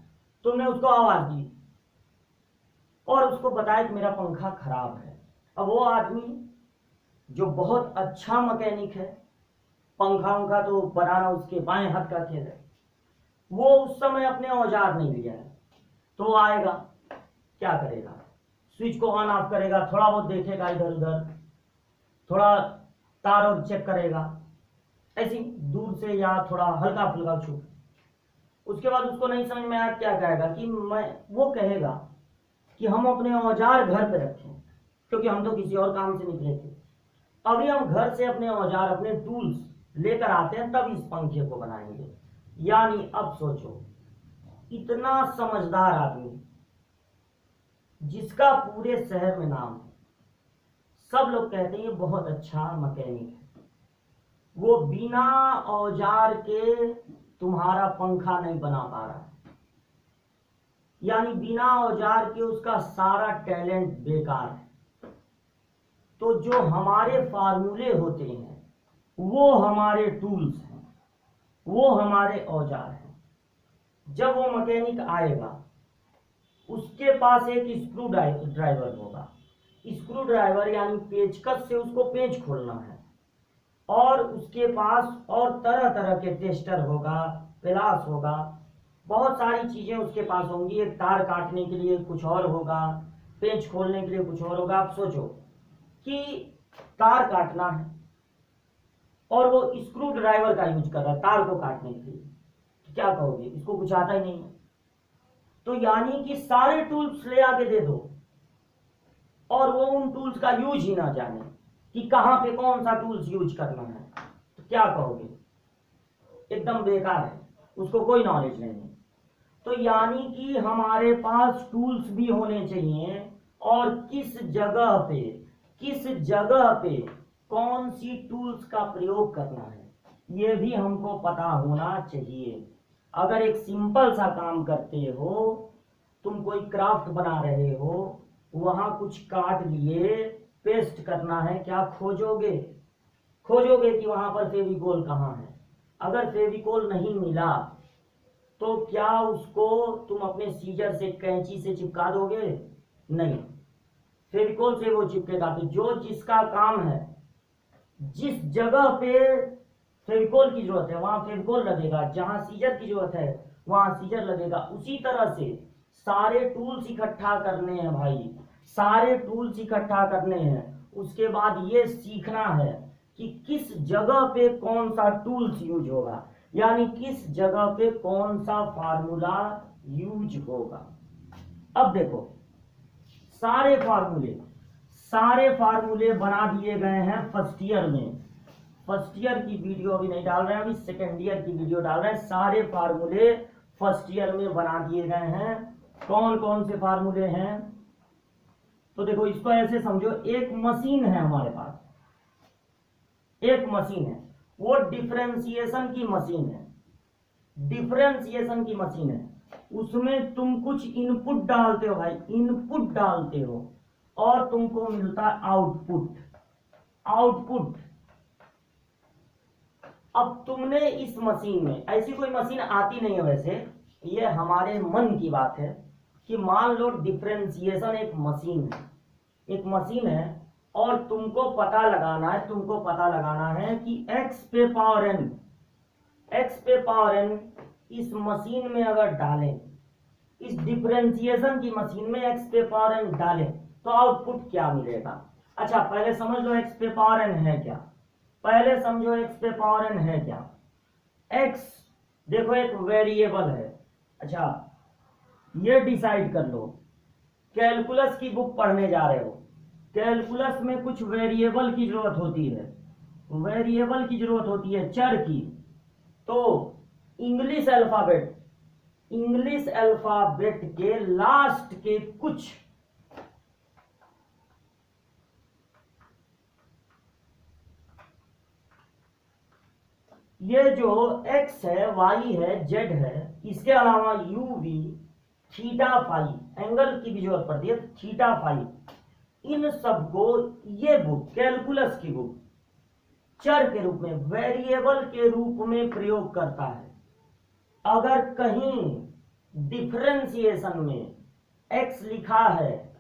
तुमने उसको आवाज दी और उसको बताया कि मेरा पंखा खराब है। अब वो आदमी जो बहुत अच्छा मैकेनिक है, पंखा का तो बनाना उसके बाएं हाथ का खेल है, वो उस समय अपने औजार नहीं लिया है, तो वो आएगा, क्या करेगा, स्विच को ऑन ऑफ करेगा, थोड़ा बहुत देखेगा इधर उधर, थोड़ा तार और चेक करेगा ऐसी दूर से या थोड़ा हल्का फुल्का छू। उसके बाद उसको नहीं समझ में आया, क्या कहेगा कि वो कहेगा कि हम अपने औजार घर पे रखें, क्योंकि हम तो किसी और काम से निकले थे, अभी हम घर से अपने औजार, अपने टूल्स लेकर आते हैं, तब इस पंखे को बनाएंगे। यानी अब सोचो, इतना समझदार आदमी जिसका पूरे शहर में नाम है, सब लोग कहते हैं ये बहुत अच्छा मैकेनिक है, वो बिना औजार के तुम्हारा पंखा नहीं बना पा रहा है, यानी बिना औजार के उसका सारा टैलेंट बेकार है। तो जो हमारे फार्मूले होते हैं वो हमारे टूल्स हैं, वो हमारे औजार हैं। जब वो मैकेनिक आएगा, उसके पास एक स्क्रू ड्राइवर होगा, स्क्रू ड्राइवर यानी पेचकस से उसको पेंच खोलना है, और उसके पास और तरह तरह के टेस्टर होगा, प्लास होगा, बहुत सारी चीजें उसके पास होंगी। एक तार काटने के लिए कुछ और होगा, पेंच खोलने के लिए कुछ और होगा। आप सोचो कि तार काटना है और वो स्क्रू ड्राइवर का यूज कर रहा है तार को काटने के लिए, तो क्या कहोगे, इसको कुछ आता ही नहीं है। तो यानी कि सारे टूल्स ले आके दे दो और वो उन टूल्स का यूज ही ना जाने कि कहां पे कौन सा टूल्स यूज करना है, तो क्या कहोगे, एकदम बेकार है, उसको कोई नॉलेज नहीं है। तो यानी कि हमारे पास टूल्स भी होने चाहिए, और किस जगह पे कौन सी टूल्स का प्रयोग करना है ये भी हमको पता होना चाहिए। अगर एक सिंपल सा काम करते हो, तुम कोई क्राफ्ट बना रहे हो, वहां कुछ काट लिए, पेस्ट करना है, क्या खोजोगे कि वहां पर फेविकोल कहाँ है। अगर फेविकोल नहीं मिला तो क्या उसको तुम अपने सीजर से, कैंची से चिपका दोगे, नहीं, फेविकोल से वो चिपकेगा। तो जो जिसका काम है, जिस जगह पे फेविकोल की जरूरत है वहां फेविकोल लगेगा, जहां सीजर की जरूरत है वहां सीजर लगेगा। उसी तरह से सारे टूल्स इकट्ठा करने हैं भाई, सारे टूल्स इकट्ठा करने हैं। उसके बाद ये सीखना है कि किस जगह पे कौन सा टूल्स यूज होगा, यानी किस जगह पे कौन सा फार्मूला यूज होगा। अब देखो, सारे फार्मूले बना दिए गए हैं फर्स्ट ईयर में। फर्स्ट ईयर की वीडियो अभी नहीं डाल रहे हैं, अभी सेकेंड ईयर की वीडियो डाल रहे हैं। सारे फार्मूले फर्स्ट ईयर में बना दिए गए हैं। कौन कौन से फार्मूले हैं, तो देखो, इसको ऐसे समझो, एक मशीन है हमारे पास, एक मशीन है, वो डिफरेंशिएशन की मशीन है, उसमें तुम कुछ इनपुट डालते हो भाई, इनपुट डालते हो और तुमको मिलता है आउटपुट। अब तुमने इस मशीन में, ऐसी कोई मशीन आती नहीं है वैसे, ये हमारे मन की बात है कि मान लो डिफरेंशिएशन एक मशीन है, एक मशीन है और तुमको पता लगाना है कि x पे पावर n इस मशीन में अगर डालें, इस डिफरेंशिएशन की मशीन में x पे पावर n डालें तो आउटपुट क्या मिलेगा। अच्छा पहले समझ लो x पे पावर n है क्या, पहले समझो x पे पावर n है क्या। x देखो एक वेरिएबल है। अच्छा ये डिसाइड कर लो, कैलकुलस की बुक पढ़ने जा रहे हो, कैलकुलस में कुछ वेरिएबल की जरूरत होती है, वेरिएबल की जरूरत होती है, चर की। तो इंग्लिश अल्फाबेट के लास्ट के कुछ ये जो x है, y है, z है, इसके अलावा u v theta phi, angle की भी जरूरत पड़ती है, थीटा फाई, इन सबको ये बुक, कैलकुलस की बुक, चर के रूप में, वेरिएबल के रूप में प्रयोग करता है। अगर कहीं डिफरेंशिएशन में x लिखा है,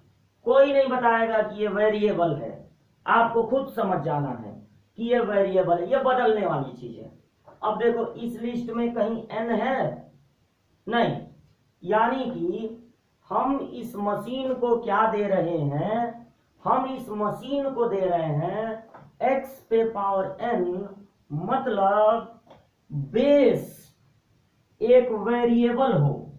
कोई नहीं बताएगा कि ये वेरिएबल है, आपको खुद समझ जाना है कि ये वेरिएबल है, ये बदलने वाली चीज है। अब देखो इस लिस्ट में कहीं n है नहीं, यानी कि हम इस मशीन को क्या दे रहे हैं, हम इस मशीन को दे रहे हैं x पे पावर n, मतलब बेस एक वेरिएबल हो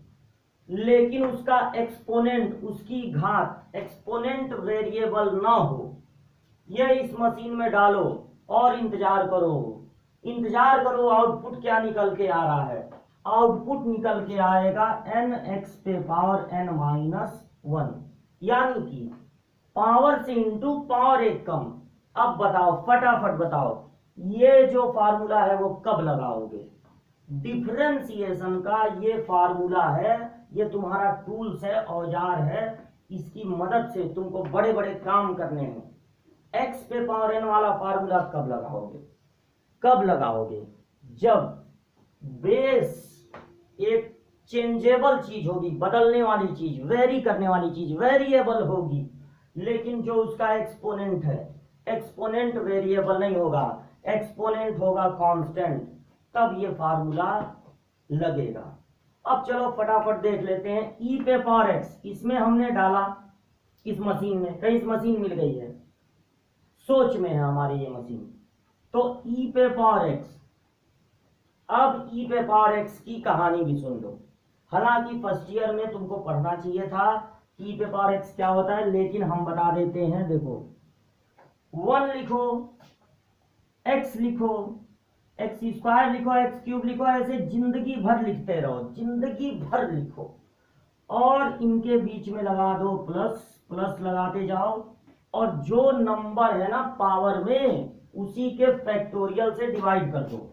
लेकिन उसका एक्सपोनेंट, उसकी घात एक्सपोनेंट वेरिएबल ना हो। यह इस मशीन में डालो और इंतजार करो आउटपुट क्या निकल के आ रहा है। आउटपुट निकल के आएगा nx पे पावर n माइनस 1, यानी कि पावर से इंटू पावर एक कम। अब बताओ, फटाफट बताओ, ये जो फार्मूला है वो कब लगाओगे। डिफरेंशिएशन का ये फार्मूला है, ये तुम्हारा टूल्स है, औजार है, इसकी मदद से तुमको बड़े बड़े काम करने हैं। x पे पावर n वाला फार्मूला कब लगाओगे, जब बेस एक चेंजेबल चीज होगी, बदलने वाली चीज, वेरी करने वाली चीज, वेरिएबल होगी, लेकिन जो उसका एक्सपोनेंट है, एक्सपोनेंट वेरिएबल नहीं होगा, एक्सपोनेंट होगा कांस्टेंट, तब ये फार्मूला लगेगा। अब चलो फटाफट देख लेते हैं। e पे पावर x, इसमें हमने डाला, इस मशीन में, कहीं इस मशीन मिल गई है, सोच में है हमारी ये मशीन, तो e पे पावर x। अब e पे पावर x की कहानी भी सुन लो, हालांकि फर्स्ट ईयर में तुमको पढ़ना चाहिए था e पे पावर x क्या होता है, लेकिन हम बता देते हैं। देखो 1 लिखो, x लिखो, x स्क्वायर लिखो, x क्यूब लिखो, ऐसे जिंदगी भर लिखते रहो, जिंदगी भर लिखो, और इनके बीच में लगा दो प्लस, प्लस लगाते जाओ, और जो नंबर है ना पावर में, उसी के फैक्टोरियल से डिवाइड कर दो।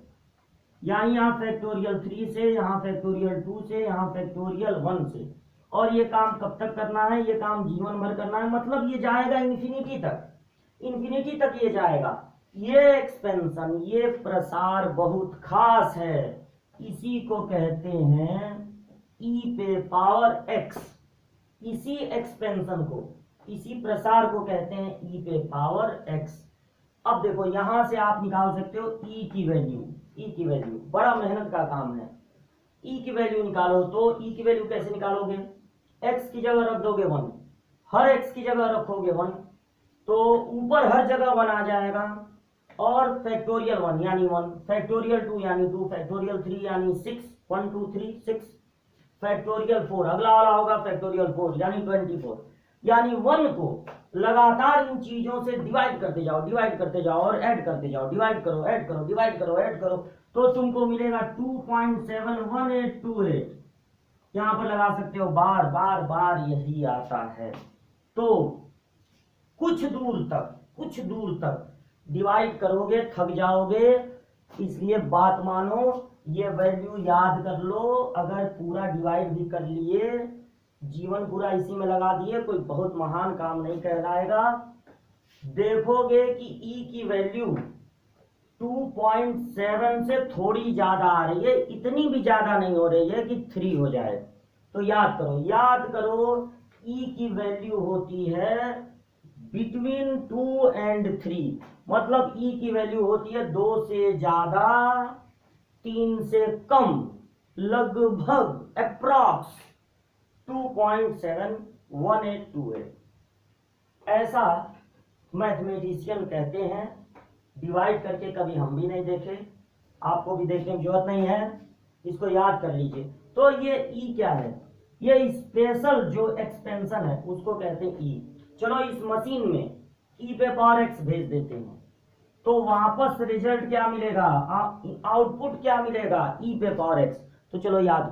यानी यहाँ फैक्टोरियल 3 से, यहाँ फैक्टोरियल 2 से, यहाँ फैक्टोरियल 1 से। और ये काम कब तक करना है, ये काम जीवन भर करना है, मतलब ये जाएगा इन्फिनिटी तक, इन्फिनिटी तक ये जाएगा। ये एक्सपेंशन, ये प्रसार बहुत खास है, इसी को कहते हैं e पे पावर x। इसी एक्सपेंशन को, इसी प्रसार को कहते हैं e पे पावर x। अब देखो यहां से आप निकाल सकते हो e की वैल्यू, बड़ा मेहनत का काम है। e की वैल्यू निकालो, तो e की वैल्यू कैसे निकालोगे, x की जगह रख दोगे 1, हर x की जगह रखोगे 1, तो ऊपर हर जगह 1 आ जाएगा, और फैक्टोरियल 1 यानी 1, फैक्टोरियल 2 यानी 2, फैक्टोरियल 3 यानी 6, 1 2 3 6, फैक्टोरियल 4 अगला वाला होगा फैक्टोरियल 4 यानी 24। यानी 1 को लगातार इन चीजों से डिवाइड करते जाओ और ऐड करते जाओ, डिवाइड करो, ऐड करो, डिवाइड करो, ऐड करो, तो तुमको मिलेगा 2.71828। यहां पर लगा सकते हो, बार बार बार यही आता है। तो कुछ दूर तक डिवाइड करोगे, थक जाओगे, इसलिए बात मानो, ये वैल्यू याद कर लो। अगर पूरा डिवाइड भी कर लिए, जीवन पूरा इसी में लगा दिए, कोई बहुत महान काम नहीं कहलाएगा। देखोगे कि e की वैल्यू 2.7 से थोड़ी ज्यादा आ रही है, इतनी भी ज्यादा नहीं हो रही है कि 3 हो जाए। तो याद करो ई की वैल्यू होती है बिटवीन 2 एंड 3, मतलब ई की वैल्यू होती है 2 से ज्यादा 3 से कम, लगभग अप्रॉक्स 2.7182 ऐसा मैथमेटिशियन कहते हैं। डिवाइड करके कभी हम भी नहीं देखे, आपको भी देखने की जरूरत नहीं है, इसको याद कर लीजिए। तो ये ई क्या है, ये स्पेशल जो एक्सपेंशन है उसको कहते हैं ई। चलो इस मशीन में ई पे पावर एक्स भेज देते हैं, तो वापस रिजल्ट क्या मिलेगा, आउटपुट क्या मिलेगा, ई पे पावर एक्स। तो चलो याद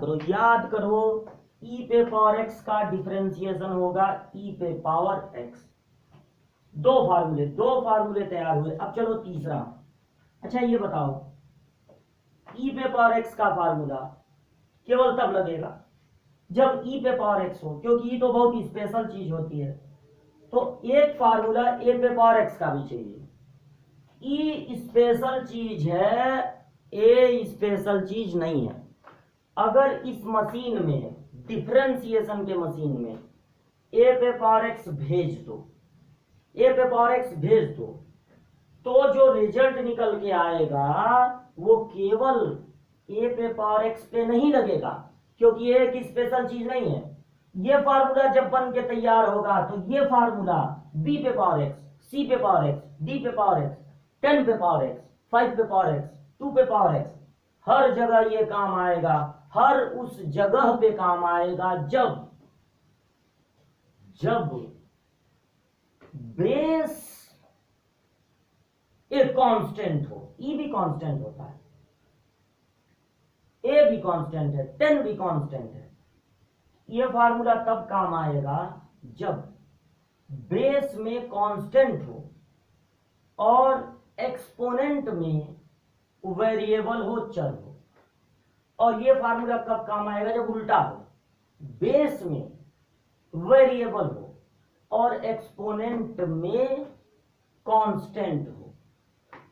करो ई पे पावर एक्स का डिफरेंशिएशन होगा ई पे पावर एक्स। दो फार्मूले तैयार हुए। अब चलो तीसरा। अच्छा ये बताओ, ई पे पावर एक्स का फार्मूला केवल तब लगेगा जब ई पे पावर एक्स हो, क्योंकि ई तो बहुत स्पेशल चीज होती है। तो एक फार्मूला ए पे पावर एक्स का भी चाहिए। ई स्पेशल चीज है, ए स्पेशल चीज नहीं है। अगर इस मशीन में, डिफरेंशिएशन के मशीन में ए पे पावर एक्स भेज दो, तो जो रिजल्ट निकल के आएगा वो केवल ए पे पावर एक्स पे नहीं लगेगा, क्योंकि ये एक स्पेशल चीज नहीं है। ये फार्मूला जब बन के तैयार होगा तो ये फार्मूला बी पे पावर एक्स, सी पे पावर एक्स, डी पे पावर एक्स, 10 पे पावर एक्स, 5 पे पावर एक्स, 2 पे पावर एक्स, हर जगह ये काम आएगा। हर उस जगह पे काम आएगा जब बेस एक कांस्टेंट हो। ई भी कांस्टेंट होता है, ए भी कांस्टेंट है, 10 भी कांस्टेंट है। ये फार्मूला तब काम आएगा जब बेस में कांस्टेंट हो और एक्सपोनेंट में वेरिएबल हो, चर हो। और ये फार्मूला कब काम आएगा, जब उल्टा हो, बेस में वेरिएबल हो और एक्सपोनेंट में कांस्टेंट हो।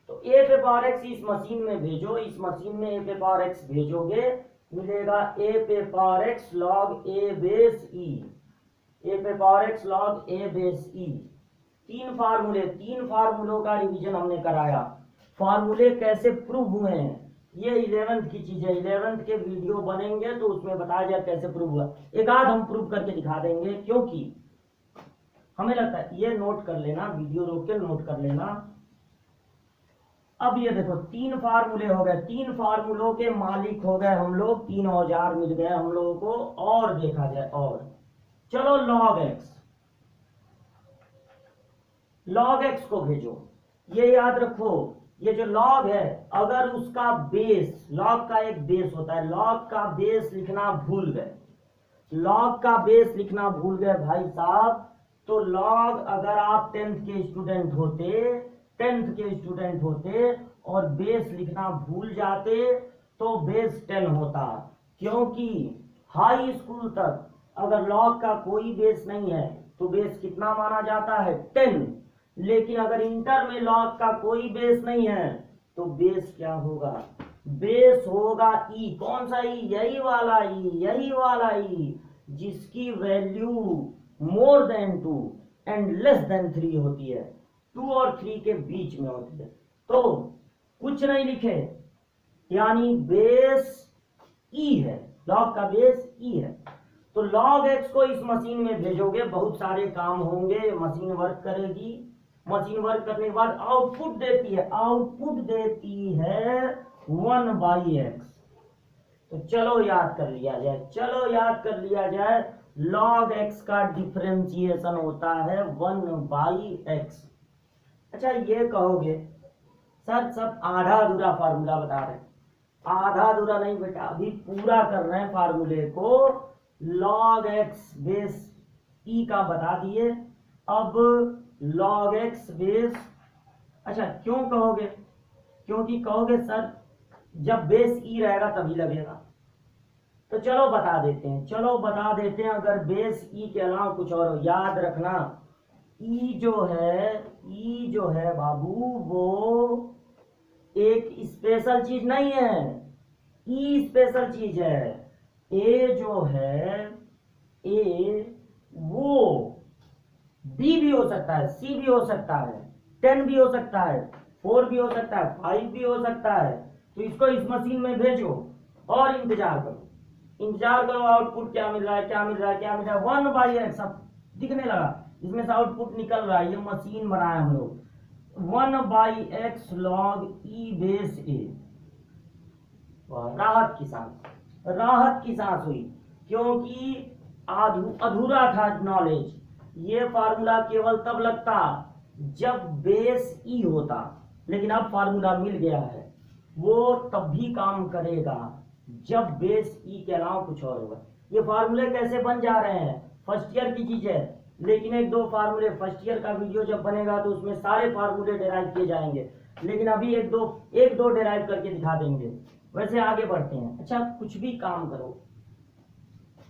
तो ए पे पावर एक्स इस मशीन में भेजो, इस मशीन में ए पे पावर एक्स भेजोगे, मिलेगा ए पे पावर एक्स लॉग ए बेस ई, ए पे पावर एक्स लॉग ए बेस ई। तीन फार्मूलों का रिवीजन हमने कराया। फार्मूले कैसे प्रूव हुए हैं ये 11th की चीज है। 11th के वीडियो बनेंगे तो उसमें बताया जाए कैसे प्रूव हुआ। एक आध हम प्रूव करके दिखा देंगे, क्योंकि हमें लगता है, ये नोट कर लेना, वीडियो रोक के नोट कर लेना। अब ये देखो 3 फार्मूले हो गए, 3 फार्मूलों के मालिक हो गए हम लोग, 3 औजार मिल गए हम लोगों को। और देखा जाए, और चलो लॉग एक्स को भेजो। ये याद रखो, ये जो लॉग है, अगर उसका बेस, लॉग का एक बेस होता है, लॉग का बेस लिखना भूल गए भाई साहब, तो लॉग अगर आप 10th के स्टूडेंट होते और बेस लिखना भूल जाते तो बेस 10 होता। क्योंकि हाई स्कूल तक अगर लॉग का कोई बेस नहीं है तो बेस कितना माना जाता है, 10। लेकिन अगर इंटर में लॉग का कोई बेस नहीं है तो बेस क्या होगा, बेस होगा ई। कौन सा ई, यही वाला ई जिसकी value more than 2 and less than 3 होती है, 2 और 3 के बीच में होती है। तो कुछ नहीं लिखे, यानी बेस ई है, लॉग का बेस ई है। तो लॉग एक्स को इस मशीन में भेजोगे, बहुत सारे काम होंगे, मशीन वर्क करेगी। मशीन वर्क करने के बाद आउटपुट देती है 1/x। तो चलो याद कर लिया जाए, log x का डिफरेंशिएशन होता है 1/x। अच्छा ये कहोगे सर सब आधा अधूरा फार्मूला बता रहे हैं। आधा अधूरा नहीं बेटा, अभी पूरा कर रहे हैं फार्मूले को। log x बेस ई का बता दिए, अब log x बेस। अच्छा क्यों कहोगे, क्योंकि कहोगे सर जब बेस ई रहेगा तभी लगेगा। तो चलो बता देते हैं, अगर बेस ई के अलावा कुछ और याद रखना, ई जो है बाबू वो एक स्पेशल चीज नहीं है, ई स्पेशल चीज है। ए जो है, ए वो बी भी हो सकता है, सी भी हो सकता है, 10 भी हो सकता है, 4 भी हो सकता है, 5 भी हो सकता है। तो इसको इस मशीन में भेजो और इंतजार करो, इंतजार करो आउटपुट क्या मिल रहा है, क्या मिल रहा है, क्या मिल रहा है। 1/x अब दिखने लगा, इसमें से आउटपुट निकल रहा है। ये मशीन बनाए हम लोग, 1/x log e बेस ए। राहत की सांस, राहत की सांस हुई, क्योंकि अधूरा था नॉलेज। ये फार्मूला केवल तब लगता जब बेस ई होता, लेकिन अब फार्मूला मिल गया है। वो तब भी काम करेगा जब बेस ई के अलावा कुछ और होगा। ये फार्मूले कैसे बन जा रहे हैं, फर्स्ट ईयर की चीज है, लेकिन एक दो फार्मूले फर्स्ट ईयर का वीडियो जब बनेगा तो उसमें सारे फार्मूले डिराइव किए जाएंगे, लेकिन अभी एक दो डिराइव करके दिखा देंगे। वैसे आगे बढ़ते हैं। अच्छा, कुछ भी काम करो,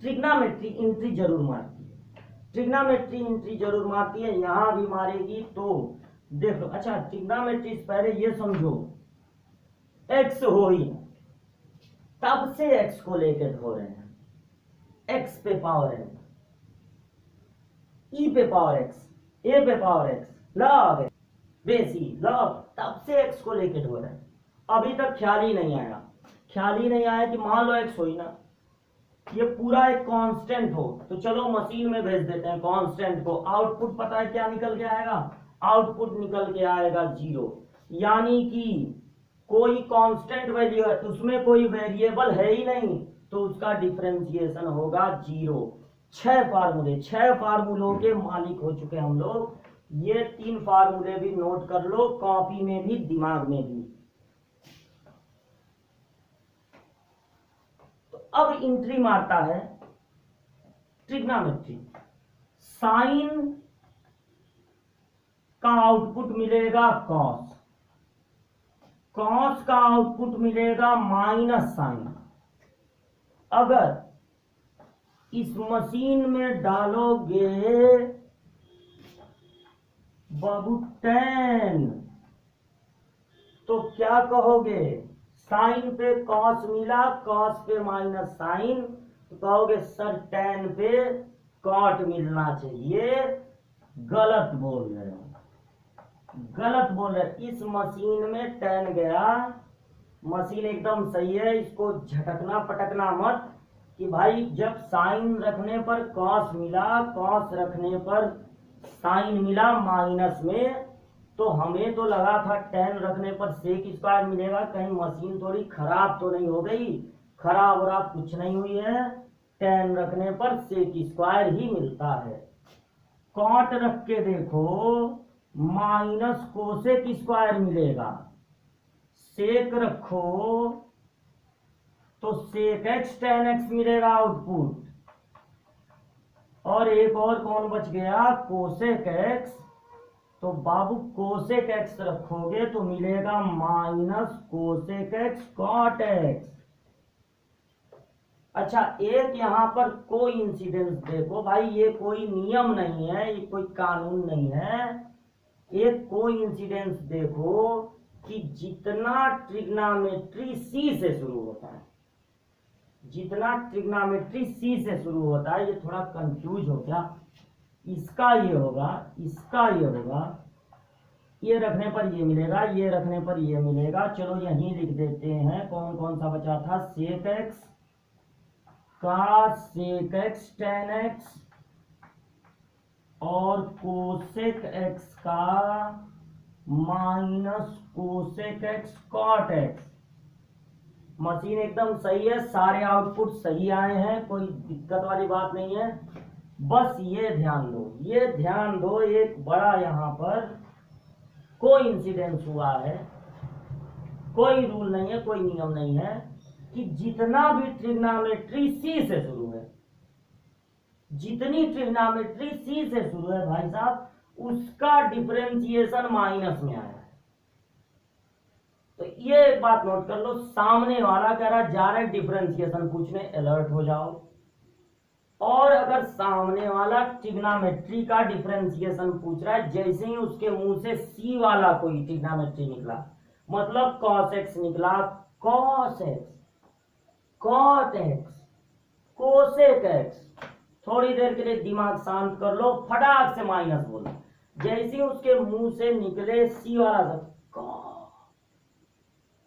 ट्रिग्नोमेट्री एंट्री जरूर मारती है, ट्रिग्नोमेट्री एंट्री जरूर मारती है, यहां भी मारेगी। तो देख लो। अच्छा, ट्रिग्नोमेट्री पहले ये समझो, एक्स हो ही तब से एक्स को लेकर हो रहे हैं, एक्स पे पावर है, ई पे पावर एक्स, ए पे पावर एक्स, लॉग बेस ई, लॉग तब से एक्स को लेकर हो रहे हैं। अभी तक ख्याल ही नहीं आया, ख्याल ही नहीं आया कि मान लो एक्स हो ही ना, ये पूरा एक कांस्टेंट हो, तो चलो मशीन में भेज देते हैं कांस्टेंट को। आउटपुट पता है क्या निकल के आएगा, आउटपुट निकल के आएगा 0, यानी कि कोई कांस्टेंट वैल्यू है, उसमें कोई वेरिएबल है ही नहीं, तो उसका डिफरेंशिएशन होगा 0। 6 फार्मूलों के मालिक हो चुके हम लोग। ये 3 फार्मूले भी नोट कर लो, कॉपी में भी दिमाग में भी। तो अब एंट्री मारता है ट्रिग्नोमेट्री, साइन का आउटपुट मिलेगा कॉस, कॉस का आउटपुट मिलेगा माइनस साइन। अगर इस मशीन में डालोगे बाबू tan, तो क्या कहोगे, साइन पे कॉस मिला, कॉस पे माइनस साइन, तो कहोगे सर tan पे कॉट मिलना चाहिए। गलत बोल रहे हो, गलत बोल रहे। इस मशीन में tan गया, मशीन एकदम सही है, इसको झटकना पटकना मत कि भाई जब साइन रखने पर कॉस मिला, कॉस रखने पर साइन मिला माइनस में, तो हमें तो लगा था tan रखने पर सेक स्क्वायर मिलेगा, कहीं मशीन थोड़ी खराब तो नहीं हो गई। खराब वराब कुछ नहीं हुई है, tan रखने पर सेक स्क्वायर ही मिलता है। कॉट रख के देखो, माइनस कोसेक स्क्वायर मिलेगा। सेक रखो तो सेक एक्स tan एक्स मिलेगा आउटपुट। और एक और कौन बच गया, कोसेक एक्स, तो बाबू कोसेक एक्स रखोगे तो मिलेगा minus cosec x cot x. अच्छा, एक यहां पर कोई इंसिडेंस देखो भाई, ये कोई नियम नहीं है, ये कोई कानून नहीं है। एक कोई इंसिडेंस देखो कि जितना ट्रिग्नोमेट्री सी से शुरू होता है, जितना ट्रिग्नोमेट्री सी से शुरू होता है, ये थोड़ा कंफ्यूज हो गया, इसका ये होगा, इसका ये होगा, ये रखने पर ये मिलेगा, ये रखने पर ये मिलेगा। चलो यहीं लिख देते हैं, कौन कौन सा बचा था, सेक एक्स का सेक एक्स tan एक्स और कोसेक एक्स का minus cosec x cot x. Machine एकदम सही है, सारे आउटपुट सही आए हैं, कोई दिक्कत वाली बात नहीं है। बस ये ध्यान दो, ये ध्यान दो, एक बड़ा यहां पर कोई इंसिडेंस हुआ है, कोई रूल नहीं है, कोई नियम नहीं है कि जितना भी ट्रिग्नोमेट्री सी से शुरू है, जितनी ट्रिग्नोमेट्री सी से शुरू है भाई साहब, उसका डिफरेंशिएशन माइनस में आया है। तो ये एक बात नोट कर लो, सामने वाला कह रहा है जा रहा है डिफरेंशिएशन पूछने, अलर्ट हो जाओ। और अगर सामने वाला ट्रिग्नोमेट्री का डिफरेंशिएशन पूछ रहा है, जैसे ही उसके मुंह से सी वाला कोई ट्रिग्नोमेट्री निकला, मतलब cos x निकला, cos x, cot x, cosec x। थोड़ी देर के लिए दिमाग शांत कर लो, फटाक से माइनस बोलो। जैसे ही उसके मुंह से निकले सी वाला शब्द,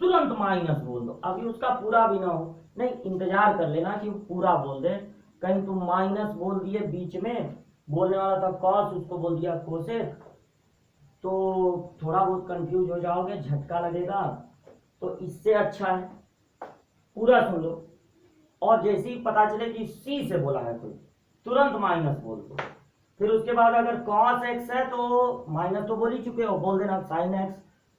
तुरंत माइनस बोल दो। अभी उसका पूरा भी ना हो, नहीं, इंतजार कर लेना कि वो पूरा बोल दे। कहीं तुम माइनस बोल दिए, बीच में बोलने वाला था कॉस, उसको बोल दिया कोसेक, तो थोड़ा बहुत कंफ्यूज हो जाओगे, झटका लगेगा। तो इससे अच्छा है पूरा सुन लो, और जैसे ही पता चले कि सी से बोला है कोई, तुरंत माइनस बोल दो। फिर उसके बाद अगर cos x है तो माइनस तो बोल ही चुके हो, बोल देना sin x।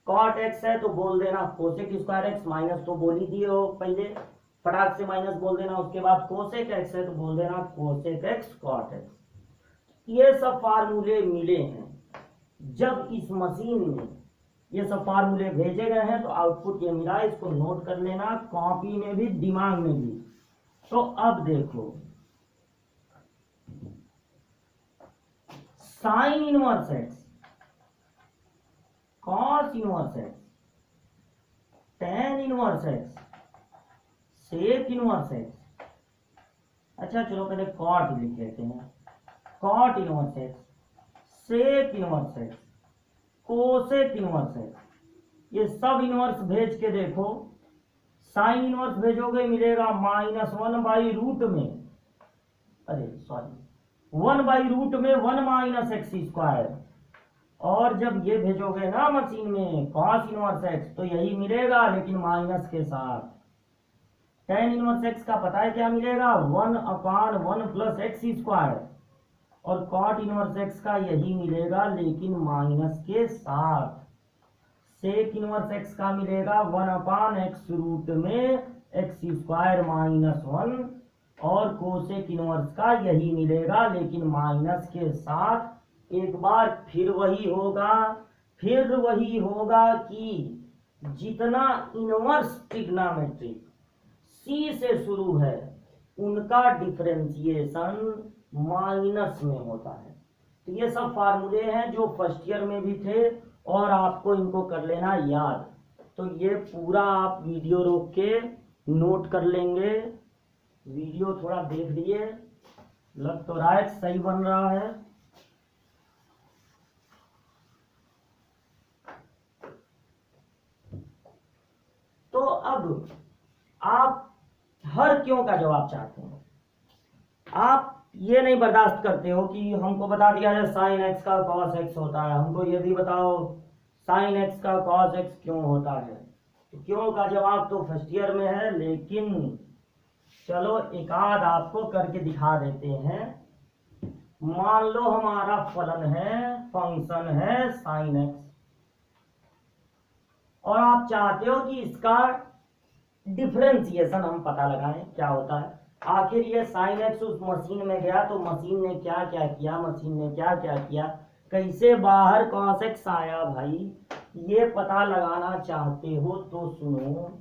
cot x है तो बोल देना cosec स्क्वायर x, माइनस तो बोल ही दिए हो पहले, फटाक से माइनस बोल देना। उसके बाद cosec x है तो बोल देना cosec x cot x। ये सब फार्मूले मिले हैं। जब इस मशीन में ये सब फार्मूले भेजे गए हैं तो आउटपुट ये मिला, इसको नोट कर लेना, कॉपी में भी दिमाग में भी। तो अब देखो, sine inverse x, cos inverse x, tan inverse x, sec inverse x. अच्छा चलो पहले कॉट लिख लेते हैं, cot inverse x, sec inverse x, cosec inverse x. ये सब इनवर्स भेज के देखो, साइन इनवर्स भेजोगे मिलेगा -1/रूट में, अरे सॉरी 1/रूट में 1 माइनस एक्स स्क्वायर। और जब ये भेजोगे ना मशीन में कॉस इनवर्स एक्स, तो यही मिलेगा लेकिन माइनस के साथ। टेन इनवर्स एक्स का पता है क्या मिलेगा, 1/1 प्लस एक्स स्क्वायर। और कॉट इनवर्स एक्स का यही मिलेगा लेकिन माइनस के साथ। सेक इनवर्स एक्स का मिलेगा 1/x रूट में एक्स स्क्वायर -1। और कोसेक इनवर्स का यही मिलेगा लेकिन माइनस के साथ। एक बार फिर वही होगा कि जितना इनवर्स ट्रिग्नोमेट्रिक सी से शुरू है उनका डिफरेंशिएशन माइनस में होता है। तो ये सब फार्मूले हैं जो फर्स्ट ईयर में भी थे और आपको इनको कर लेना याद। तो ये पूरा आप वीडियो रोक के नोट कर लेंगे। वीडियो थोड़ा देख लिए, लग तो रहा है सही बन रहा है। तो अब आप हर क्यों का जवाब चाहते हैं। आप ये नहीं बर्दाश्त करते हो कि हमको बता दिया जाए साइन एक्स का कॉस एक्स होता है, हमको ये भी बताओ साइन एक्स का कॉस एक्स क्यों होता है। तो क्यों का जवाब तो फर्स्ट ईयर में है, लेकिन चलो एक आध आपको करके दिखा देते हैं। मान लो हमारा फलन है, फंक्शन है साइन एक्स, और आप चाहते हो कि इसका डिफरेंशिएशन हम पता लगाएं क्या होता है। आखिर ये साइन एक्स उस मशीन में गया तो मशीन ने क्या क्या किया, कैसे बाहर कॉस एक्स आया भाई, ये पता लगाना चाहते हो तो सुनो।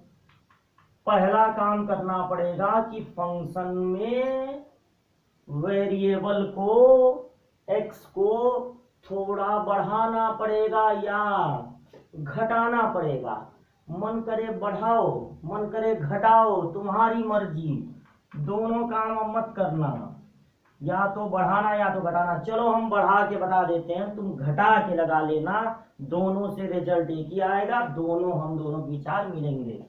पहला काम करना पड़ेगा कि फंक्शन में वेरिएबल को एक्स को थोड़ा बढ़ाना पड़ेगा या घटाना पड़ेगा। मन करे बढ़ाओ, मन करे घटाओ, तुम्हारी मर्जी, दोनों काम मत करना, या तो बढ़ाना या तो घटाना। चलो हम बढ़ा के बता देते हैं, तुम घटा के लगा लेना, दोनों से रिजल्ट एक ही आएगा, हम दोनों विचार मिलेंगे।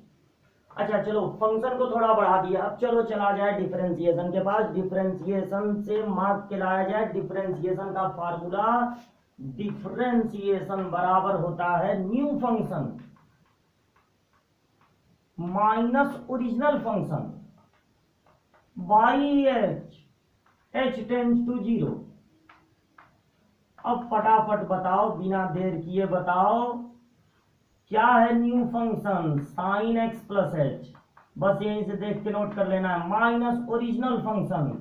अच्छा चलो फंक्शन को थोड़ा बढ़ा दिया, अब चलो चला जाए डिफरेंशिएशन के पास। डिफरेंशिएशन से मार्क के लाया जाए। डिफरेंशिएशन का फार्मूला, डिफरेंशिएशन बराबर होता है new function minus original function by h tends to 0। अब फटाफट बताओ, बिना देर किए बताओ क्या है new function, sine x plus H. बस यहीं से देख के नोट कर लेना है, minus original function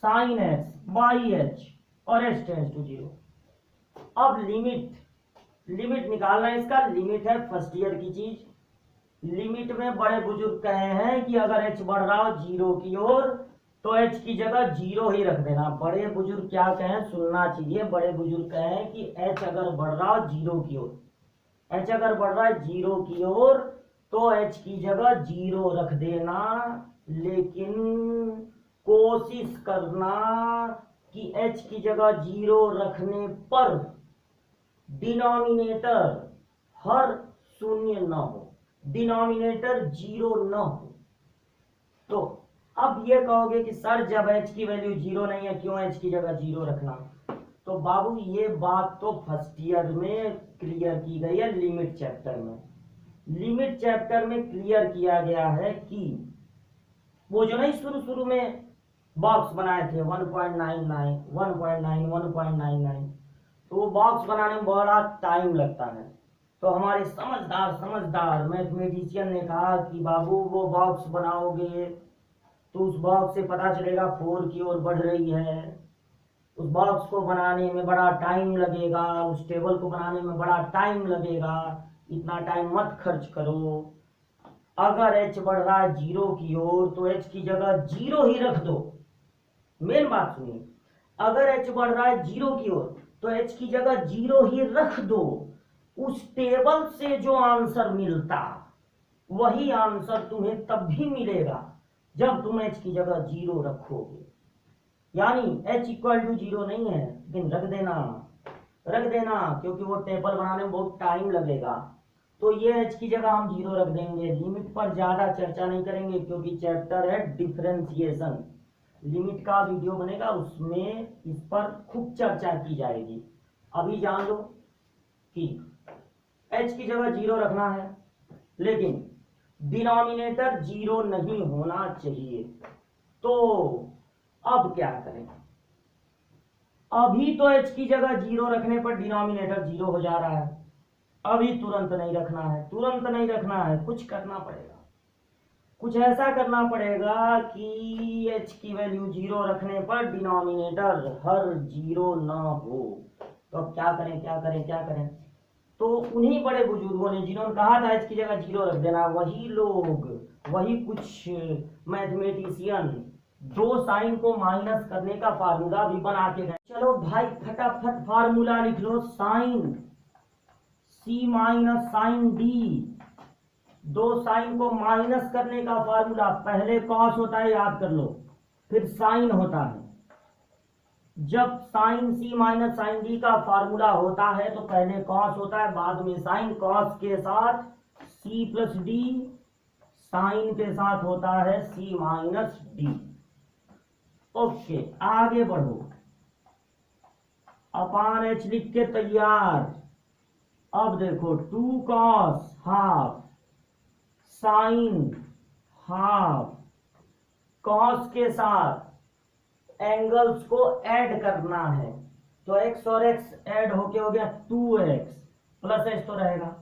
sine x by H और एच टेंड्स टू 0। अब लिमिट निकालना है इसका। लिमिट है फर्स्ट ईयर की चीज। लिमिट में बड़े बुजुर्ग कहे हैं कि अगर h बढ़ रहा हो 0 की ओर तो h की जगह 0 ही रख देना। बड़े बुजुर्ग क्या कहें सुनना चाहिए। बड़े बुजुर्ग कहें कि h अगर बढ़ रहा हो 0 की ओर एच अगर बढ़ रहा है जीरो की ओर तो एच की जगह जीरो रख देना, लेकिन कोशिश करना कि एच की जगह जीरो रखने पर डिनोमिनेटर हर शून्य न हो, डिनोमिनेटर जीरो न हो। तो अब ये कहोगे कि सर जब एच की वैल्यू जीरो नहीं है क्यों एच की जगह जीरो रखना? तो बाबू ये बात तो फर्स्ट ईयर में क्लियर की गई है लिमिट चैप्टर में। लिमिट चैप्टर में क्लियर किया गया है कि वो जो नहीं शुरू शुरू में बॉक्स बनाए थे 1.99 1.9 1.99, तो वो बॉक्स बनाने में बड़ा टाइम लगता है। तो हमारे समझदार समझदार मैथमेटिशियन ने कहा कि बाबू वो बॉक्स बनाओगे तो उस बॉक्स से पता चलेगा 4 की ओर बढ़ रही है, उस बॉक्स को बनाने में बड़ा टाइम लगेगा, उस टेबल को बनाने में बड़ा टाइम लगेगा, इतना टाइम मत खर्च करो। अगर एच बढ़ रहा है जीरो की ओर तो एच की जगह जीरो ही रख दो। मेन बात सुनिए, अगर एच बढ़ रहा है जीरो की ओर तो एच की जगह जीरो ही रख दो। उस टेबल से जो आंसर मिलता वही आंसर तुम्हें तब भी मिलेगा जब तुम एच की जगह जीरो रखोगे। यानी h इक्वल टू जीरो नहीं है, लेकिन रख देना क्योंकि वो टेबल बनाने में बहुत टाइम लगेगा। तो ये h की जगह हम जीरो रख देंगे। लिमिट पर ज्यादा चर्चा नहीं करेंगे क्योंकि चैप्टर है डिफरेंशिएशन। लिमिट का वीडियो बनेगा, उसमें इस पर खूब चर्चा की जाएगी। अभी जान लो कि h की जगह जीरो रखना है, लेकिन डिनोमिनेटर जीरो नहीं होना चाहिए। तो अब क्या करें? अभी तो h की जगह जीरो रखने पर डिनोमिनेटर जीरो हो जा रहा है, अभी तुरंत नहीं रखना है, तुरंत नहीं रखना है, कुछ करना पड़ेगा। कुछ ऐसा करना पड़ेगा कि h की वैल्यू जीरो रखने पर डिनोमिनेटर हर जीरो ना हो। तो अब क्या करें? तो उन्हीं बड़े बुजुर्गों ने जिन्होंने कहा था h की जगह जीरो रख देना, वही लोग, वही कुछ मैथमेटिशियन दो साइन को माइनस करने का फार्मूला भी बना के गए। चलो भाई फटाफट फार्मूला लिख लो। साइन सी माइनस साइन डी, दो साइन को माइनस करने का फार्मूला, पहले कॉस होता है याद कर लो, फिर साइन होता है। जब साइन सी माइनस साइन डी का फार्मूला होता है तो पहले कॉस होता है, बाद में साइन। कॉस के साथ सी प्लस डी, साइन के साथ होता है सी माइनस डी। ओके, आगे बढ़ो। अपान एच लिख के तैयार। अब देखो 2 cos half sine half, cos के साथ एंगल्स को ऐड करना है, तो x और x ऐड होके हो गया 2x प्लस h तो रहेगा।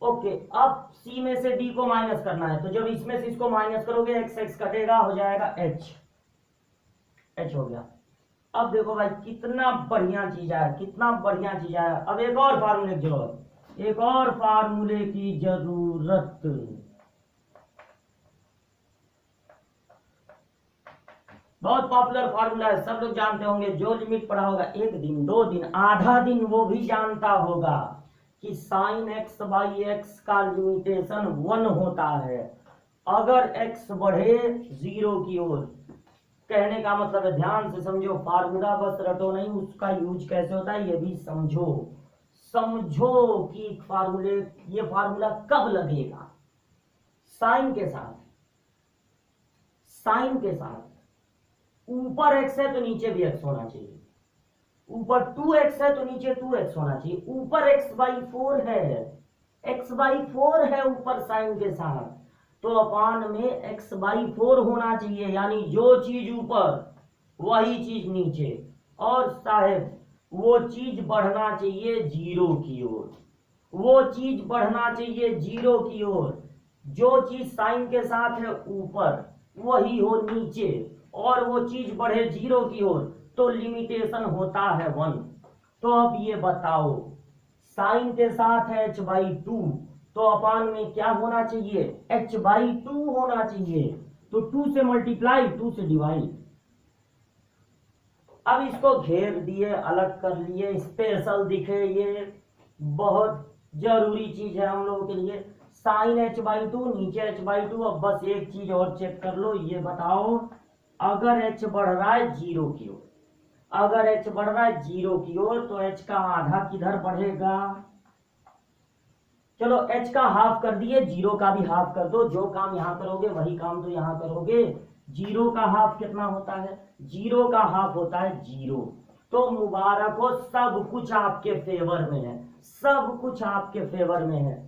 ओके, अब c में से d को माइनस करना है, तो जब इसमें से इसको माइनस करोगे x x कटेगा, हो जाएगा h हो गया। अब देखो भाई कितना बढ़िया चीज है, कितना बढ़िया चीज है। अब एक और फार्मूले की जरूरत, एक और फार्मूले की जरूरत। बहुत पॉपुलर फार्मूला है, सब लोग जानते होंगे। जो लिमिट पढ़ा होगा 1 दिन 2 दिन आधा दिन वो भी जानता होगा कि साइन एक्स बाई एक्स का लिमिटेशन 1 होता है अगर x बढ़े 0 की ओर। कहने का मतलब है, ध्यान से समझो, फार्मूला बस रटो नहीं, उसका यूज कैसे होता है ये भी समझो। समझो कि ये फार्मूला कब लगेगा। साइन के साथ ऊपर x है तो नीचे भी x होना चाहिए, ऊपर 2x है तो नीचे 2x होना चाहिए, ऊपर x/4 है ऊपर साइन के साथ, तो अपान में x/4 होना चाहिए। यानी जो चीज ऊपर वही चीज नीचे, और साहेब वो चीज बढ़ना चाहिए 0 की ओर, वो चीज बढ़ना चाहिए 0 की ओर। जो चीज साइन के साथ है ऊपर वही हो नीचे, और वो चीज बढ़े 0 की ओर तो लिमिटेशन होता है 1। तो अब ये बताओ, साइन के साथ है h/2 तो अपान में क्या होना चाहिए, h/2 होना चाहिए। तो 2 से मल्टीप्लाई 2 से डिवाइड। अब इसको घेर दिए, अलग कर लिए, स्पेशल दिखे ये बहुत जरूरी चीज है हम लोगों के लिए। साइन h/2 नीचे h/2। अब बस एक चीज और चेक कर लो, ये बताओ अगर h बढ़ रहा है जीरो की ओर, अगर h बढ़ रहा है जीरो की ओर तो h का आधा किधर बढ़ेगा? चलो h का हाफ कर दिए, जीरो का भी हाफ कर दो। जो काम यहां करोगे वही काम तो यहां करोगे। जीरो का हाफ कितना होता है? जीरो का हाफ होता है जीरो। तो मुबारक हो, सब कुछ आपके फेवर में है, सब कुछ आपके फेवर में है।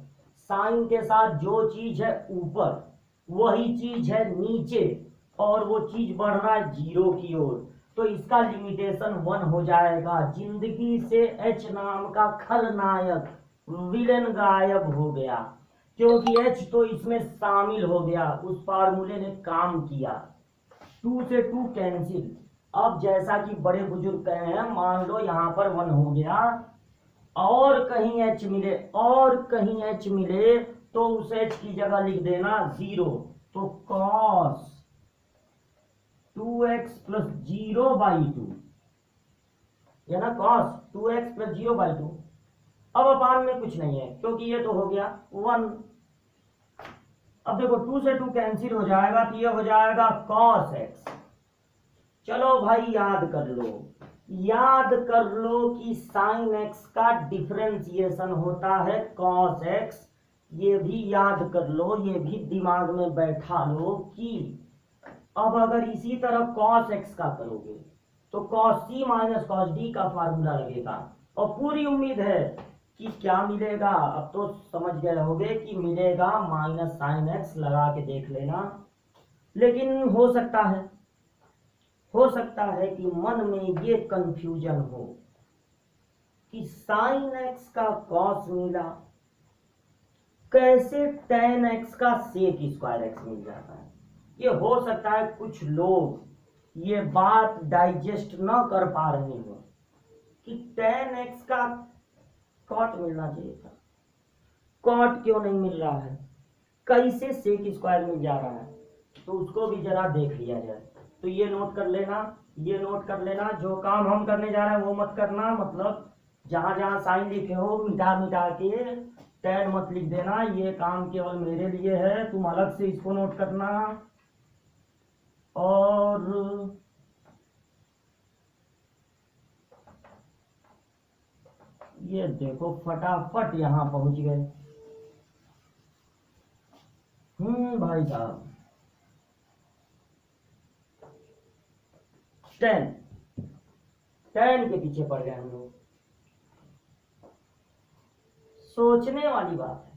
साइन के साथ जो चीज है ऊपर वही चीज है नीचे, और वो चीज बढ़ रहा है जीरो की ओर, तो इसका लिमिटेशन 1 हो जाएगा। जिंदगी से h नाम का खलनायक विलेन गायब हो गया, क्योंकि h तो इसमें शामिल हो गया, उस फार्मूले ने काम किया। 2 से 2 कैंसिल। अब जैसा कि बड़े बुजुर्ग कहे हैं, मान लो यहां पर 1 हो गया और कहीं h मिले, और कहीं h मिले तो उस h की जगह लिख देना 0। तो cos 2x प्लस 0/2, या ना cos 2x प्लस 0/2। अब अपान में कुछ नहीं है क्योंकि ये तो हो गया 1। अब देखो 2 से 2 कैंसिल हो जाएगा तो ये हो जाएगा cos x। चलो भाई याद कर लो, याद कर लो कि sin x का डिफरेंशिएशन होता है cos x। ये भी याद कर लो, ये भी दिमाग में बैठा लो कि अब अगर इसी तरह cos x का करोगे तो cos c minus cos d का फार्मूला लगेगा, और पूरी उम्मीद है कि क्या मिलेगा। अब तो समझ गए होगे कि मिलेगा माइनस साइन एक्स, लगा के देख लेना। लेकिन हो सकता है कि मन में ये कंफ्यूजन हो कि साइन एक्स का कॉस मिला, कैसे टेन एक्स का सेक स्क्वायर एक्स मिल जाता है। ये हो सकता है कुछ लोग ये बात डाइजेस्ट न कर पा रहे हो कि टेन एक्स का कॉट मिलना चाहिए था, कॉट क्यों नहीं मिल रहा है, कैसे सेक स्क्वायर मिल जा रहा है, तो उसको भी जरा देख लिया जाए। तो ये नोट कर लेना, ये नोट कर लेना। जो काम हम करने जा रहे हैं वो मत करना, मतलब जहां जहां साइन लिखे हो मिटा मिटा के टेन मत लिख देना। ये काम केवल मेरे लिए है, तुम अलग से इसको नोट करना। और ये देखो फटाफट यहां पहुंच गए। भाई साहब, टेन के पीछे पड़ गए हम लोग। सोचने वाली बात है।